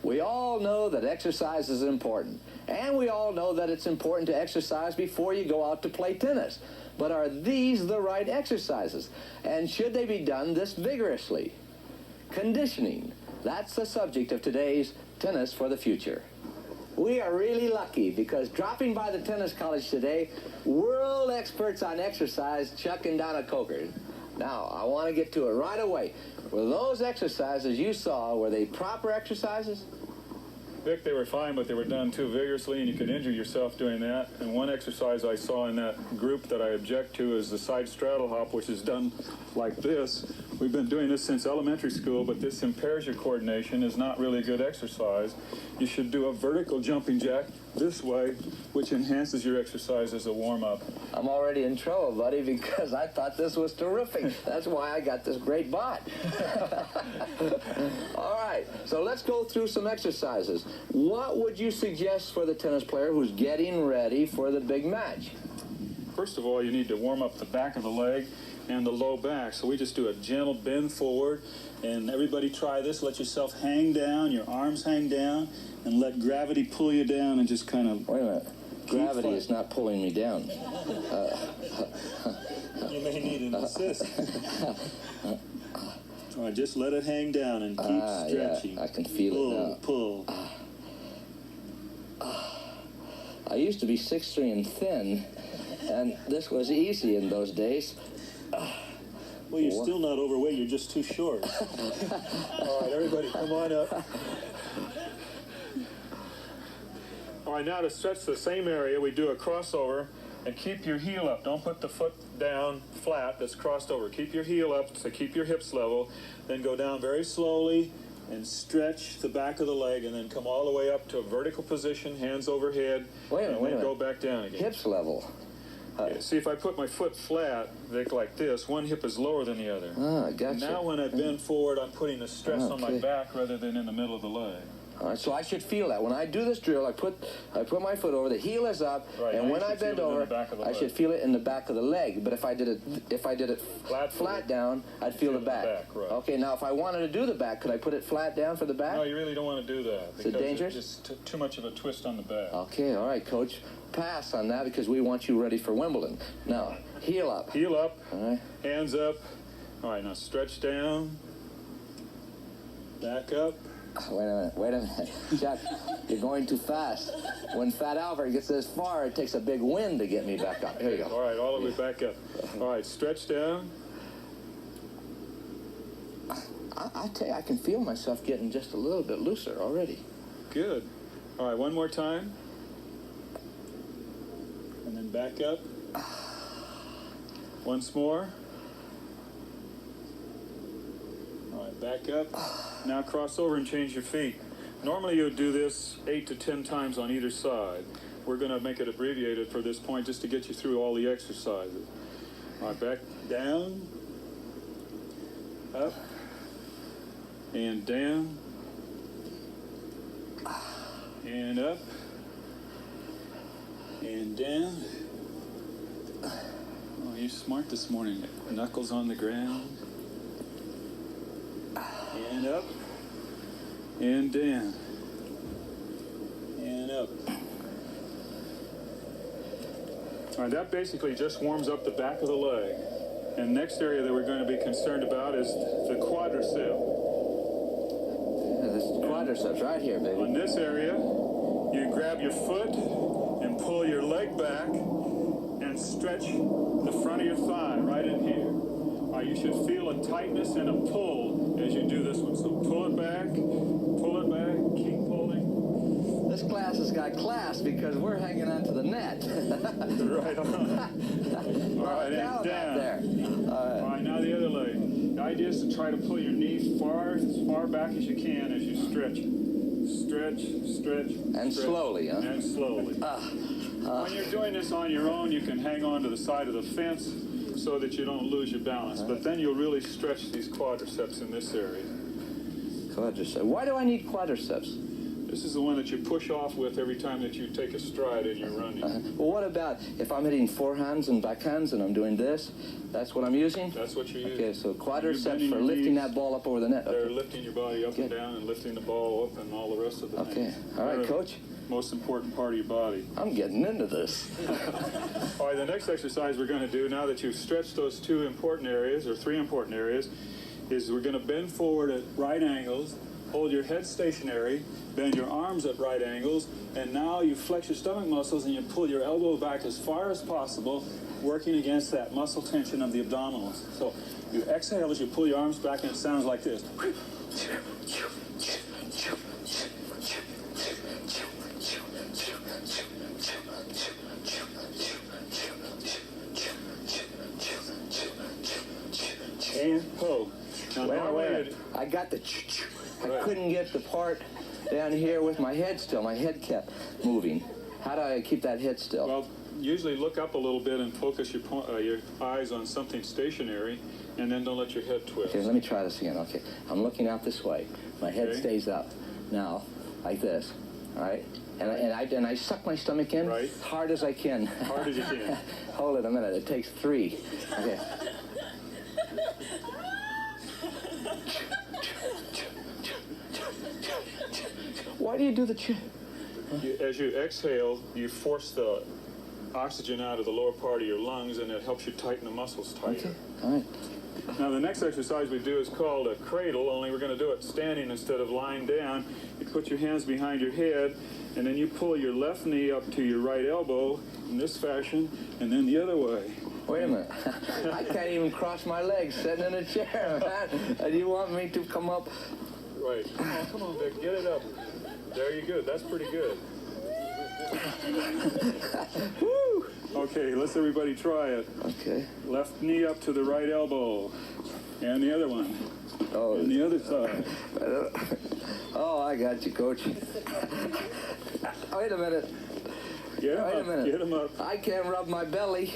We all know that exercise is important, and we all know that it's important to exercise before you go out to play tennis. But are these the right exercises? And should they be done this vigorously? Conditioning. That's the subject of today's Tennis for the Future. We are really lucky because dropping by the tennis college today, world experts on exercise chucking down a coker. Now, I want to get to it right away. Were those exercises you saw, were they proper exercises? Vic, they were fine, but they were done too vigorously, and you could injure yourself doing that. And one exercise I saw in that group that I object to is the side straddle hop, which is done like this. We've been doing this since elementary school, but this impairs your coordination, is not really a good exercise. You should do a vertical jumping jack this way, which enhances your exercise as a warm-up. I'm already in trouble, buddy, because I thought this was terrific. That's why I got this great bot. All right, so let's go through some exercises. What would you suggest for the tennis player who's getting ready for the big match? First of all, you need to warm up the back of the leg and the low back. So we just do a gentle bend forward, and everybody try this. Let yourself hang down, your arms hang down, and let gravity pull you down and just kind of... Wait a minute. Gravity is not pulling me down. You may need an assist. All right, just let it hang down and keep stretching. Yeah, I can feel it now. Pull. I used to be 6'3" and thin, and this was easy in those days. Well, you're still not overweight. You're just too short. All right, everybody, come on up. right, now to stretch the same area, we do a crossover and keep your heel up. Don't put the foot down flat that's crossed over. Keep your heel up to keep your hips level. Then go down very slowly and stretch the back of the leg, and then come all the way up to a vertical position, hands overhead. Wait a minute, and wait a then go minute. back down again. Hips level. Yeah, see, if I put my foot flat, Vic, like this, one hip is lower than the other. Ah, gotcha. Now when I bend forward, I'm putting the stress on my Okay. back rather than in the middle of the leg. All right, so I should feel that. When I do this drill, I put my foot over, the heel is up, Right, and now when you I should feel bend it in over, the back of the I leg. should feel it in the back of the leg. But if I did it flat down, I'd feel the back. Right. Okay, now if I wanted to do the back, could I put it flat down for the back? No, you really don't want to do that. Is it dangerous? It's just too much of a twist on the back. Okay, all right, coach. Pass on that because we want you ready for Wimbledon. Now, heel up. Heel up, All right. hands up. All right, now stretch down. Back up. Wait a minute. Jack, you're going too fast. When Fat Albert gets this far, it takes a big wind to get me back up. Here you All go. right, all the way back up. All right, stretch down. I tell you, I can feel myself getting just a little bit looser already. Good. All right, one more time. And then back up. Once more. All right, back up. Now cross over and change your feet. Normally you would do this 8 to 10 times on either side. We're going to make it abbreviated for this point just to get you through all the exercises. All right, back down, up, and down, and up, and down. Oh, you're smart this morning. Knuckles on the ground. And up, and down, and up. All right, that basically just warms up the back of the leg. And next area that we're going to be concerned about is the quadricep. Yeah, this quadriceps right here, baby. On this area, you grab your foot and pull your leg back and stretch the front of your thigh right in here. All right, you should feel a tightness and a pull as you do this one. So pull it back, keep pulling. This class has got class because we're hanging onto the net. Right on. All right, and down. There. All right, now the other leg. The idea is to try to pull your knee as far back as you can as you stretch. Stretch, stretch, And stretch, slowly, huh? And slowly. When you're doing this on your own, you can hang on to the side of the fence so that you don't lose your balance. But then you'll really stretch these quadriceps in this area. Quadriceps. Why do I need quadriceps? This is the one that you push off with every time that you take a stride in your running. Well, what about if I'm hitting forehands and backhands and I'm doing this? That's what I'm using? That's what you're using. Okay, so You're quadriceps bending for your lifting knees. that ball up over the net. They're Okay, lifting your body up and Good. down and lifting the ball up and all the rest of the okay. things. All right, They're the coach. Most important part of your body. I'm getting into this. All right, the next exercise we're going to do now that you've stretched those two important areas or three important areas is we're going to bend forward at right angles, hold your head stationary, bend your arms at right angles, and now you flex your stomach muscles and you pull your elbow back as far as possible, working against that muscle tension of the abdominals. So you exhale as you pull your arms back and it sounds like this. And pull. Now, Wait a normally minute. I got the I Right. couldn't get the part down here with my head still. My head kept moving. How do I keep that head still? Well, usually look up a little bit and focus your eyes on something stationary, and then don't let your head twist. Okay, let me try this again. Okay, I'm looking out this way. My head Okay. stays up. Now, like this. All right? And I suck my stomach in Right. hard as I can. Hard as you can. Hold it a minute. It takes 3. Okay. Why do you do the As you exhale, you force the oxygen out of the lower part of your lungs, and it helps you tighten the muscles tighter. Okay. All right. Now, the next exercise we do is called a cradle, only we're going to do it standing instead of lying down. You put your hands behind your head, and then you pull your left knee up to your right elbow in this fashion, and then the other way. Wait a minute. I can't even cross my legs sitting in a chair, man. And you want me to come up? Right. Come on, Vic, get it up. There you go. That's pretty good. Okay, let's everybody try it. Okay. Left knee up to the right elbow. And the other one. Oh, And the other side. oh, I got you, Coach. Wait a minute. Get him Wait a up. minute. Get him up. I can't rub my belly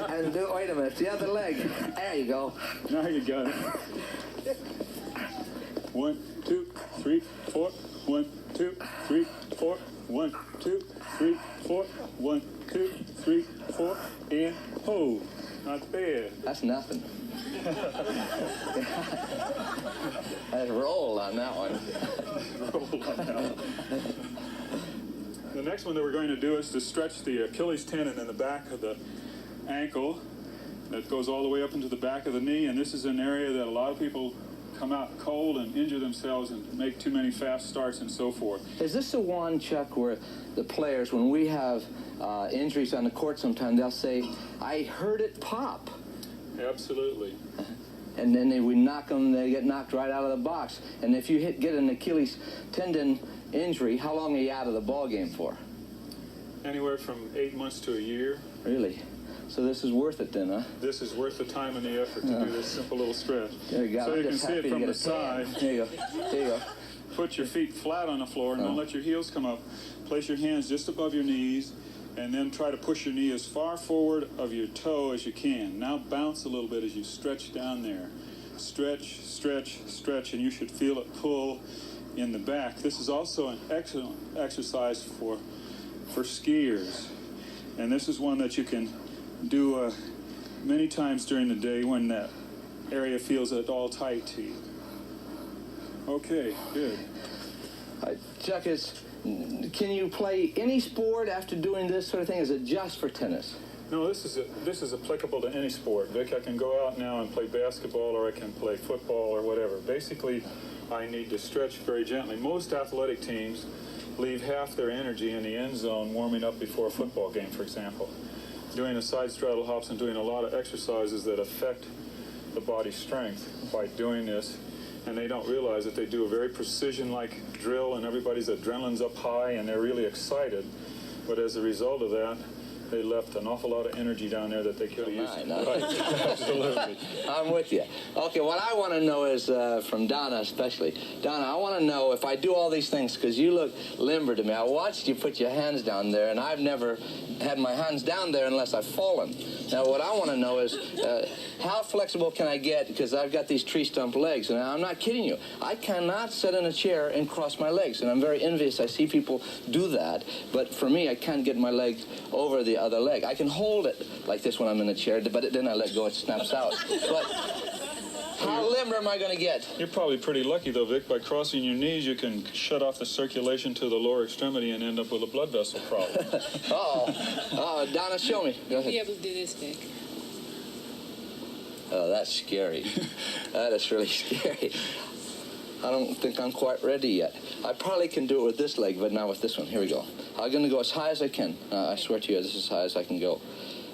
and do. Wait a minute. The other leg. There you go. Now you got it. 1, 2, 3, 4. 1, 2, 3, 4. 1, 2, 3, 4. 1, 2, 3, 4. And ho. Not bad. That's nothing. I rolled on that one. The next one that we're going to do is to stretch the Achilles tendon in the back of the ankle that goes all the way up into the back of the knee, and this is an area that a lot of people come out cold and injure themselves and make too many fast starts and so forth. Is this the one, Chuck, where the players, when we have injuries on the court sometimes, they'll say, I heard it pop. Absolutely. And then we knock them, they get knocked right out of the box. And if you get an Achilles tendon injury, how long are you out of the ball game for? Anywhere from 8 months to a year. Really? So this is worth it then, huh? This is worth the time and the effort to do this simple little stretch. There you go. So I'm you can just see happy it to from get the a tan. side. There you go. There you go. Put your feet flat on the floor and don't let your heels come up. Place your hands just above your knees and then try to push your knee as far forward of your toe as you can. Now bounce a little bit as you stretch down there. Stretch, stretch, stretch, and you should feel it pull in the back. This is also an excellent exercise for skiers. And this is one that you can do many times during the day when that area feels at all tight to you. Okay, good. Chuck, can you play any sport after doing this sort of thing? Is it just for tennis? No, this is applicable to any sport. Vic, I can go out now and play basketball or I can play football or whatever. Basically, I need to stretch very gently. Most athletic teams leave half their energy in the end zone warming up before a football game, for example. Doing a side straddle hops and doing a lot of exercises that affect the body's strength by doing this. And they don't realize that they do a very precision-like drill and everybody's adrenaline's up high and they're really excited. But as a result of that, they left an awful lot of energy down there that they could have used. Right, absolutely. I'm with you. Okay, what I want to know is, from Donna especially, Donna, I want to know if I do all these things, because you look limber to me. I watched you put your hands down there, and I've never had my hands down there unless I've fallen. Now, what I want to know is, how flexible can I get, because I've got these tree stump legs, and I'm not kidding you. I cannot sit in a chair and cross my legs, and I'm very envious. I see people do that, but for me, I can't get my legs over the other leg. I can hold it like this when I'm in the chair, but then I let go, it snaps out. But how limber am I going to get? You're probably pretty lucky, though, Vic. By crossing your knees, you can shut off the circulation to the lower extremity and end up with a blood vessel problem. Oh, Donna, show me. Go ahead. Be able to do this, Vic. Oh, that's scary. That is really scary. I don't think I'm quite ready yet. I probably can do it with this leg, but not with this one. Here we go. I'm going to go as high as I can. I swear to you, this is as high as I can go.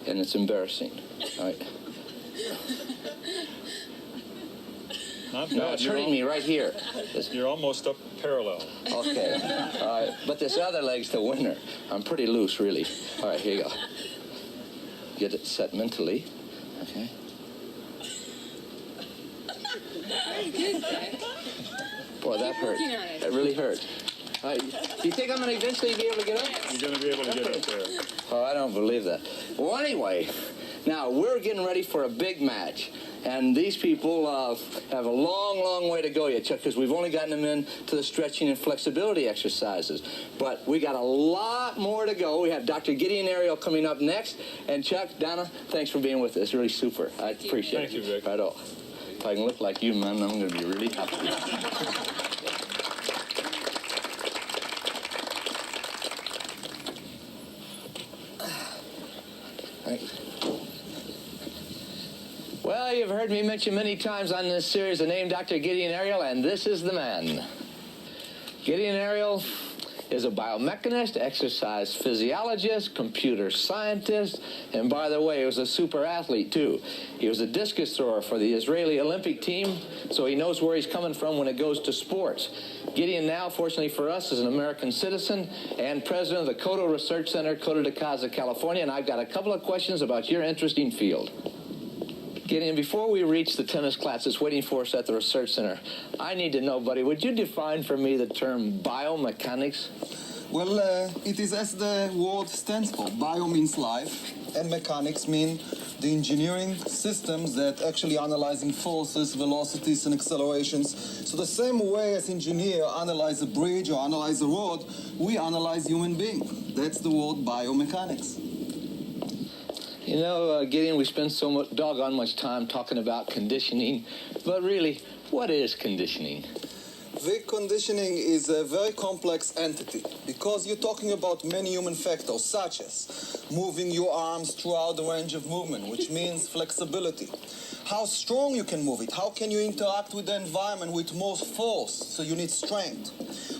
And it's embarrassing. All right. Not No, bad. it's hurting me right here. You're almost up parallel. Okay. All right. But this other leg's the winner. I'm pretty loose, really. All right, here you go. Get it set mentally. Okay. Very good, Vic. Boy, that hurt. working on it. That really hurt. Do you think I'm going to eventually be able to get up? You're going to be able to get up there. Oh, I don't believe that. Well, anyway, now we're getting ready for a big match. And these people have a long, long way to go yet, Chuck, because we've only gotten them into the stretching and flexibility exercises. But we got a lot more to go. We have Dr. Gideon Ariel coming up next. And Chuck, Donna, thanks for being with us. It's really super. I appreciate it. Thank you, Vic. Right on. If I can look like you, man, I'm going to be really happy. Well, you've heard me mention many times on this series the name Dr. Gideon Ariel, and this is the man. Gideon Ariel is a biomechanist, exercise physiologist, computer scientist, and by the way, he was a super athlete too. He was a discus thrower for the Israeli Olympic team, so he knows where he's coming from when it goes to sports. Gideon now, fortunately for us, is an American citizen and president of the Coto Research Center, Coto de Caza, California, and I've got a couple of questions about your interesting field. Gideon, before we reach the tennis class that's waiting for us at the Research Center, I need to know, buddy, would you define for me the term biomechanics? Well, it is as the word stands for. Bio means life, and mechanics mean the engineering systems that actually analyzing forces, velocities, and accelerations. So the same way as engineer analyze a bridge or analyze a road, we analyze human being. That's the word biomechanics. You know, Gideon, we spend so much, doggone much time talking about conditioning, but really, what is conditioning? Vic, conditioning is a very complex entity because you're talking about many human factors, such as moving your arms throughout the range of movement, which means flexibility. How strong you can move it, how can you interact with the environment with more force, so you need strength.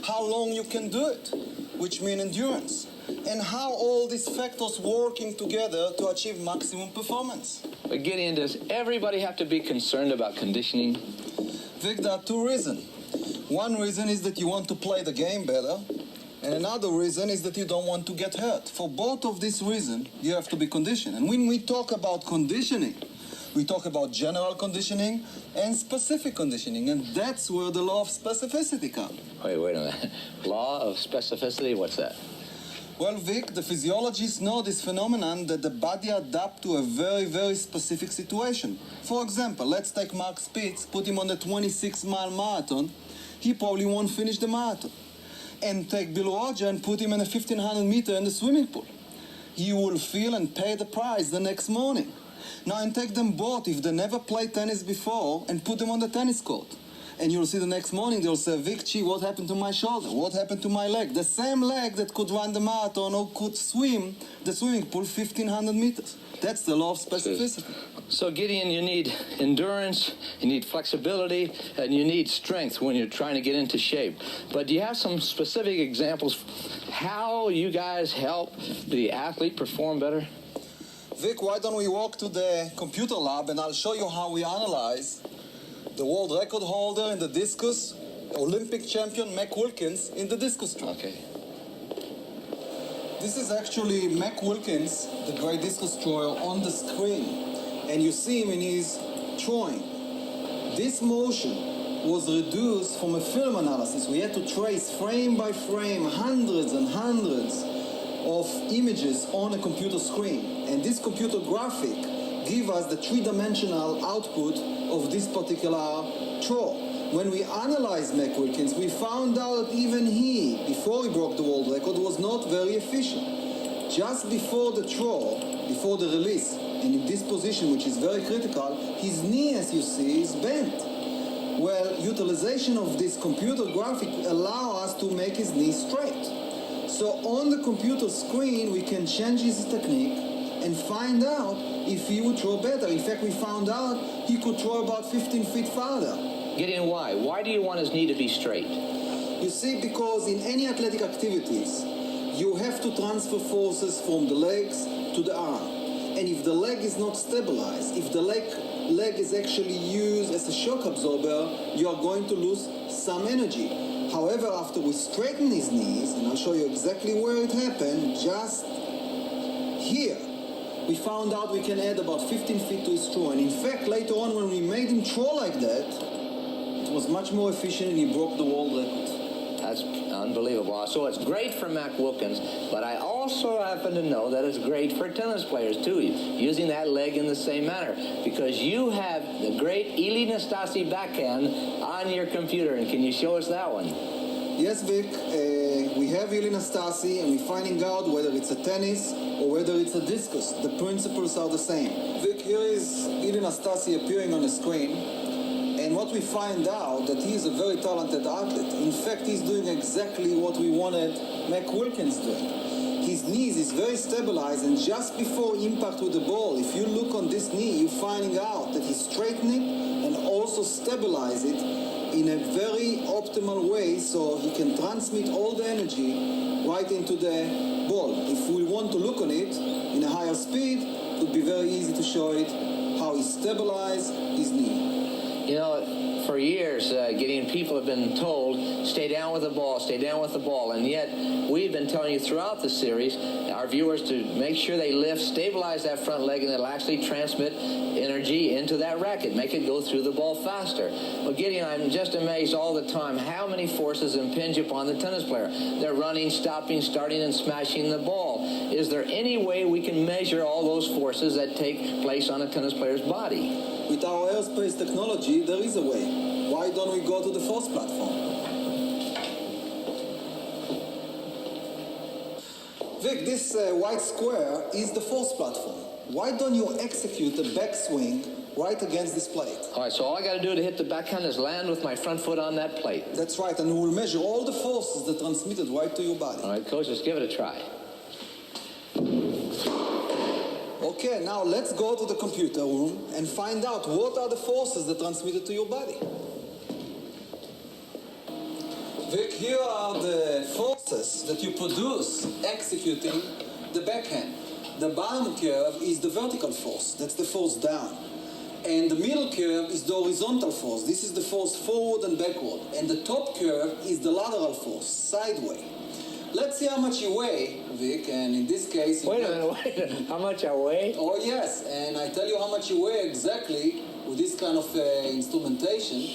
How long you can do it, which means endurance. And how all these factors working together to achieve maximum performance. But Gideon, does everybody have to be concerned about conditioning? Vic, there are two reasons. One reason is that you want to play the game better, and another reason is that you don't want to get hurt. For both of these reasons, you have to be conditioned. And when we talk about conditioning, we talk about general conditioning and specific conditioning, and that's where the law of specificity comes. Wait a minute. Law of specificity, what's that? Well, Vic, the physiologists know this phenomenon that the body adapts to a very, very specific situation. For example, let's take Mark Spitz, put him on the 26-mile marathon. He probably won't finish the marathon. And take Bill Roger and put him in a 1,500 meter in the swimming pool. He will feel and pay the price the next morning. Now, and take them both, if they never played tennis before, and put them on the tennis court. And you'll see the next morning, they'll say, Vic, gee, what happened to my shoulder? What happened to my leg? The same leg that could run the marathon or could swim the swimming pool 1,500 meters. That's the law of specificity. So, Gideon, you need endurance, you need flexibility, and you need strength when you're trying to get into shape. But do you have some specific examples how you guys help the athlete perform better? Vic, why don't we walk to the computer lab and I'll show you how we analyze the world record holder in the discus, Olympic champion Mac Wilkins in the discus throw. Okay. This is actually Mac Wilkins, the great discus thrower, on the screen. And you see him in his throwing. This motion was reduced from a film analysis. We had to trace frame by frame hundreds and hundreds of images on a computer screen. And this computer graphic give us the three-dimensional output of this particular throw. When we analyzed Mac Wilkins, we found out even he, before he broke the world record, was not very efficient. Just before the throw, before the release, and in this position, which is very critical, his knee, as you see, is bent. Well, utilization of this computer graphic allow us to make his knee straight. So on the computer screen, we can change his technique and find out if he would throw better. In fact, we found out he could throw about 15 feet farther. Gideon, why? Why do you want his knee to be straight? You see, because in any athletic activities, you have to transfer forces from the legs to the arm. And if the leg is not stabilized, if the leg is actually used as a shock absorber, you are going to lose some energy. However, after we straighten his knees, and I'll show you exactly where it happened, just here, we found out we can add about 15 feet to his throw. And in fact, later on, when we made him throw like that, it was much more efficient and he broke the world record. That's unbelievable. So it's great for Mac Wilkins, but I also happen to know that it's great for tennis players too, using that leg in the same manner, because you have the great Eli Nastasi backhand on your computer, and can you show us that one? Yes, Vic. We have Eli Nastasi, and we're finding out whether it's a tennis or whether it's a discus. The principles are the same. Vic, here is Eli Nastasi appearing on the screen. And what we find out that he is a very talented athlete. In fact, he's doing exactly what we wanted Mac Wilkins doing. His knees is very stabilized, and just before impact with the ball, if you look on this knee, you're finding out that he's straightening and also stabilize it in a very optimal way so he can transmit all the energy right into the ball. If we want to look on it in a higher speed, it would be very easy to show it how he stabilized his knee. You know, for years, Gideon, people have been told, stay down with the ball, stay down with the ball. And yet, we've been telling you throughout the series, our viewers, to make sure they lift, stabilize that front leg, and it'll actually transmit energy into that racket, make it go through the ball faster. Well, Gideon, I'm just amazed all the time how many forces impinge upon the tennis player. They're running, stopping, starting, and smashing the ball. Is there any way we can measure all those forces that take place on a tennis player's body? With our aerospace technology, there is a way. Why don't we go to the force platform? Vic, this white square is the force platform. Why don't you execute a backswing right against this plate? All right, so all I got to do to hit the backhand is land with my front foot on that plate. That's right, and we'll measure all the forces that transmitted right to your body. All right, Coach, let's give it a try. Okay, now let's go to the computer room and find out what are the forces that transmitted to your body. Vic, here are the forces that you produce executing the backhand. The bottom curve is the vertical force, that's the force down. And the middle curve is the horizontal force, this is the force forward and backward. And the top curve is the lateral force, sideways. Let's see how much you weigh, Vic, and in this case... Wait a minute, how much I weigh? Oh, yes, and I tell you how much you weigh exactly with this kind of instrumentation.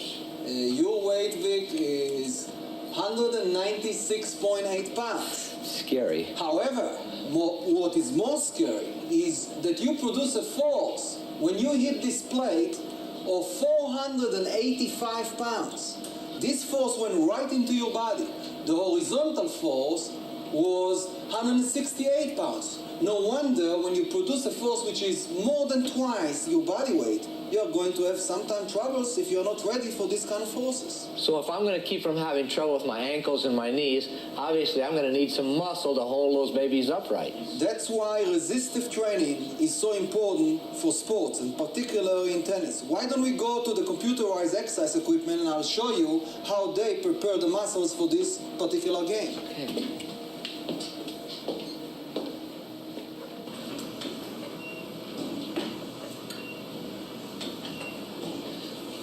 Your weight, Vic, is 196.8 pounds. Scary. However, what is more scary is that you produce a force when you hit this plate of 485 pounds. This force went right into your body. The horizontal force was 168 pounds. No wonder when you produce a force which is more than twice your body weight, you're going to have sometimes troubles if you're not ready for these kind of forces. So if I'm going to keep from having trouble with my ankles and my knees, obviously I'm going to need some muscle to hold those babies upright. That's why resistive training is so important for sports, and particularly in tennis. Why don't we go to the computerized exercise equipment and I'll show you how they prepare the muscles for this particular game. Okay.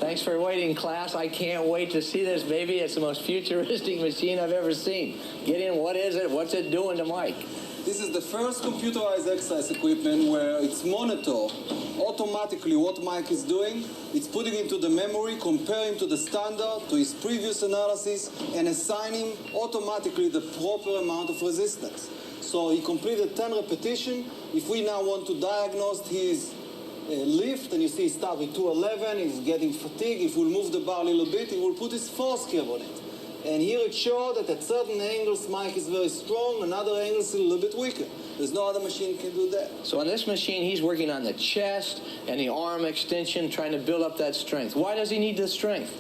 Thanks for waiting, class. I can't wait to see this, baby. It's the most futuristic machine I've ever seen. Gideon, what is it? What's it doing to Mike? This is the first computerized exercise equipment where it's monitor automatically what Mike is doing. It's putting into the memory, comparing to the standard, to his previous analysis, and assigning automatically the proper amount of resistance. So he completed 10 repetitions. If we now want to diagnose his lift, and you see he starts with 211, he's getting fatigued. If we'll move the bar a little bit, he will put his force curve on it. And here it shows that at certain angles, Mike is very strong, and other angles, a little bit weaker. There's no other machine can do that. So on this machine, he's working on the chest and the arm extension, trying to build up that strength. Why does he need the strength?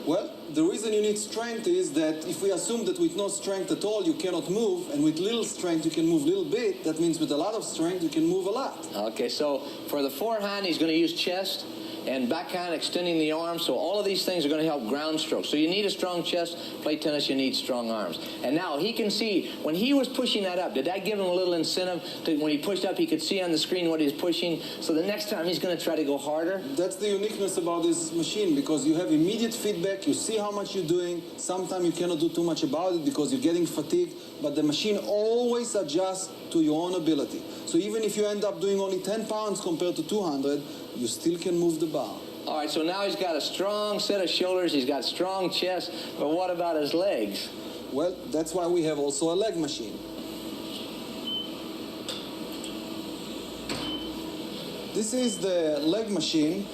Well, the reason you need strength is that if we assume that with no strength at all, you cannot move, and with little strength, you can move a little bit, that means with a lot of strength, you can move a lot. Okay, so for the forehand, he's going to use chest and backhand, extending the arm. So all of these things are going to help ground strokes. So you need a strong chest. Play tennis, you need strong arms. And now he can see, when he was pushing that up, did that give him a little incentive to, when he pushed up, he could see on the screen what he's pushing? So the next time he's going to try to go harder? That's the uniqueness about this machine, because you have immediate feedback. You see how much you're doing. Sometimes you cannot do too much about it because you're getting fatigued, but the machine always adjusts to your own ability. So even if you end up doing only 10 pounds compared to 200, you still can move the bar. All right, so now he's got a strong set of shoulders, he's got strong chest, but what about his legs? Well, that's why we have also a leg machine. This is the leg machine.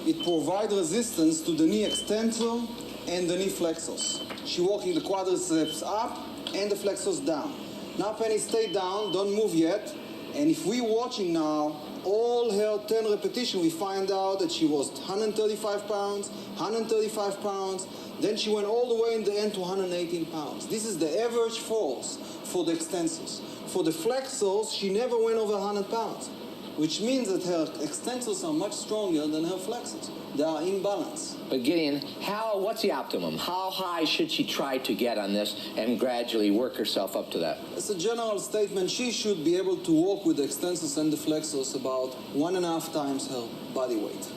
It provides resistance to the knee extensor and the knee flexors. She's walking the quadriceps up and the flexors down. Now, Penny, stay down, don't move yet. And if we're watching now, all her 10 repetitions, we find out that she was 135 pounds, 135 pounds, then she went all the way in the end to 118 pounds. This is the average force for the extensors. For the flexors, she never went over 100 pounds. which means that her extensors are much stronger than her flexors. They are in balance. But Gideon, what's the optimum? How high should she try to get on this and gradually work herself up to that? As a general statement, she should be able to walk with the extensors and the flexors about 1.5 times her body weight.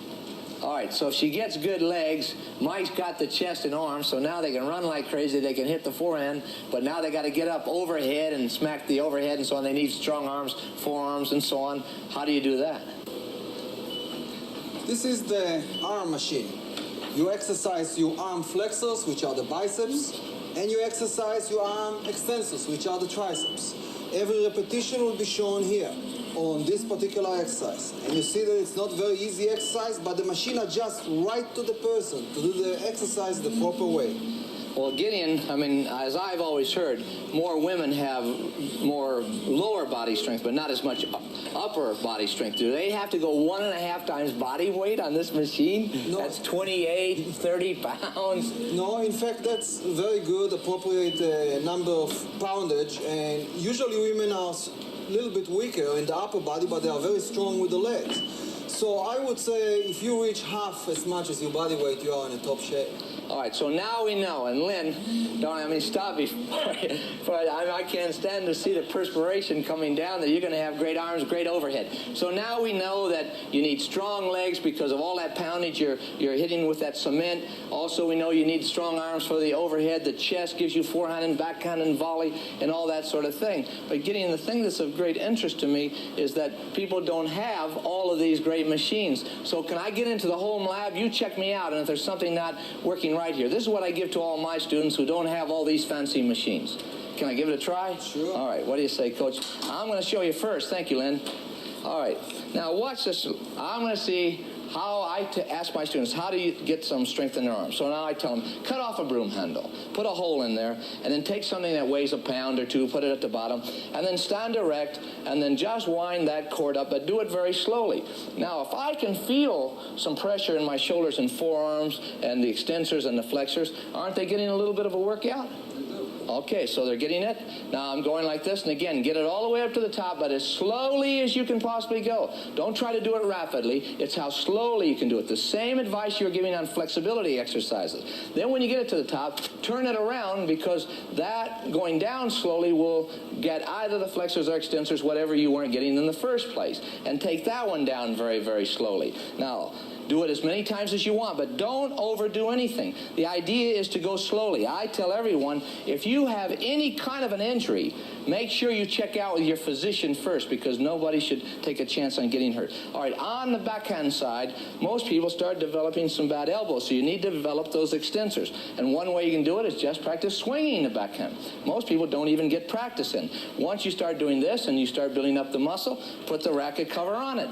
All right, so if she gets good legs, Mike's got the chest and arms, so now they can run like crazy, they can hit the forehand, but now they got to get up overhead and smack the overhead and so on. They need strong arms, forearms, and so on. How do you do that? This is the arm machine. You exercise your arm flexors, which are the biceps, and you exercise your arm extensors, which are the triceps. Every repetition will be shown here on this particular exercise. And you see that it's not very easy exercise, but the machine adjusts right to the person to do the exercise the proper way. Well, Gideon, I mean, as I've always heard, more women have more lower body strength, but not as much upper body strength. Do they have to go 1.5 times body weight on this machine? No. That's 28, 30 pounds. No, in fact, that's very good, appropriate number of poundage. And usually women are a little bit weaker in the upper body, but they are very strong with the legs. So I would say if you reach half as much as your body weight, you are in a top shape. All right, so now we know. And Lynn, stop before I can't stand to see the perspiration coming down that you're going to have great arms, great overhead. So now we know that you need strong legs because of all that poundage you're hitting with that cement. Also, we know you need strong arms for the overhead. The chest gives you forehand and backhand and volley and all that sort of thing. But Gideon, the thing that's of great interest to me is that people don't have all of these great machines. So can I get into the home lab? You check me out, and if there's something not working right here. This is what I give to all my students who don't have all these fancy machines. Can I give it a try? Sure. All right, what do you say, Coach? I'm going to show you first. Thank you, Lynn. All right, now watch this. I'm going to see how I ask my students, how do you get some strength in their arms? So now I tell them, cut off a broom handle, put a hole in there, and then take something that weighs 1 pound or 2, put it at the bottom, and then stand erect, and then just wind that cord up, but do it very slowly. Now, if I can feel some pressure in my shoulders and forearms and the extensors and the flexors, aren't they getting a little bit of a workout? Okay, so they're getting it. Now I'm going like this, and again, get it all the way up to the top, but as slowly as you can possibly go. Don't try to do it rapidly. It's how slowly you can do it. The same advice you're giving on flexibility exercises. Then when you get it to the top, turn it around, because that going down slowly will get either the flexors or extensors, whatever you weren't getting in the first place, and take that one down very, very slowly. Now, do it as many times as you want, but don't overdo anything. The idea is to go slowly. I tell everyone, if you have any kind of an injury, make sure you check out with your physician first, because nobody should take a chance on getting hurt. All right, on the backhand side, most people start developing some bad elbows, so you need to develop those extensors. And one way you can do it is just practice swinging the backhand. Most people don't even get practice in. Once you start doing this and you start building up the muscle, put the racket cover on it.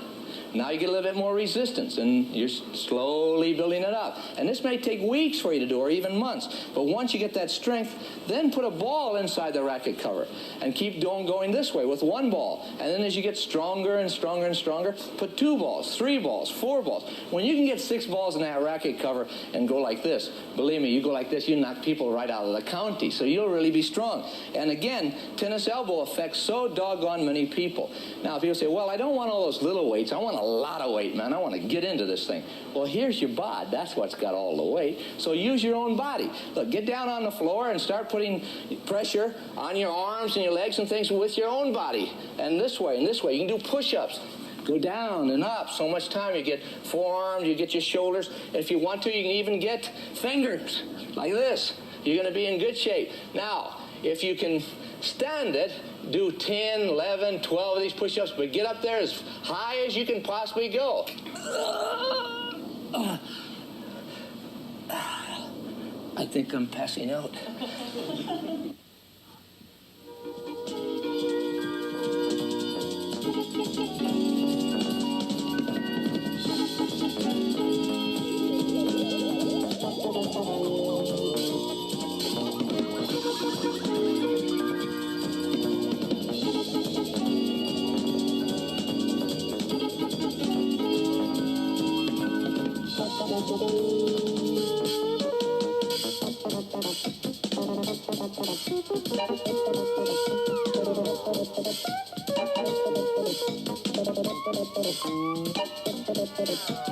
Now you get a little bit more resistance, and you're slowly building it up. And this may take weeks for you to do, or even months. But once you get that strength, then put a ball inside the racket cover and keep going this way with 1 ball. And then as you get stronger and stronger and stronger, put 2 balls, 3 balls, 4 balls. When you can get 6 balls in that racket cover and go like this, believe me, you go like this, you knock people right out of the county. So you'll really be strong. And again, tennis elbow affects so doggone many people. Now, people say, well, I don't want all those little weights. I want a lot of weight, man. I want to get into this thing. Well, here's your bod. That's what's got all the weight. So use your own body. Look, get down on the floor and start putting pressure on your arms and your legs and things with your own body. And this way and this way. You can do push-ups. Go down and up. So much time. You get forearms, you get your shoulders. If you want to, you can even get fingers like this. You're going to be in good shape. Now, if you can stand it, do 10, 11, 12 of these push-ups, but get up there as high as you can possibly go. I think I'm passing out. started.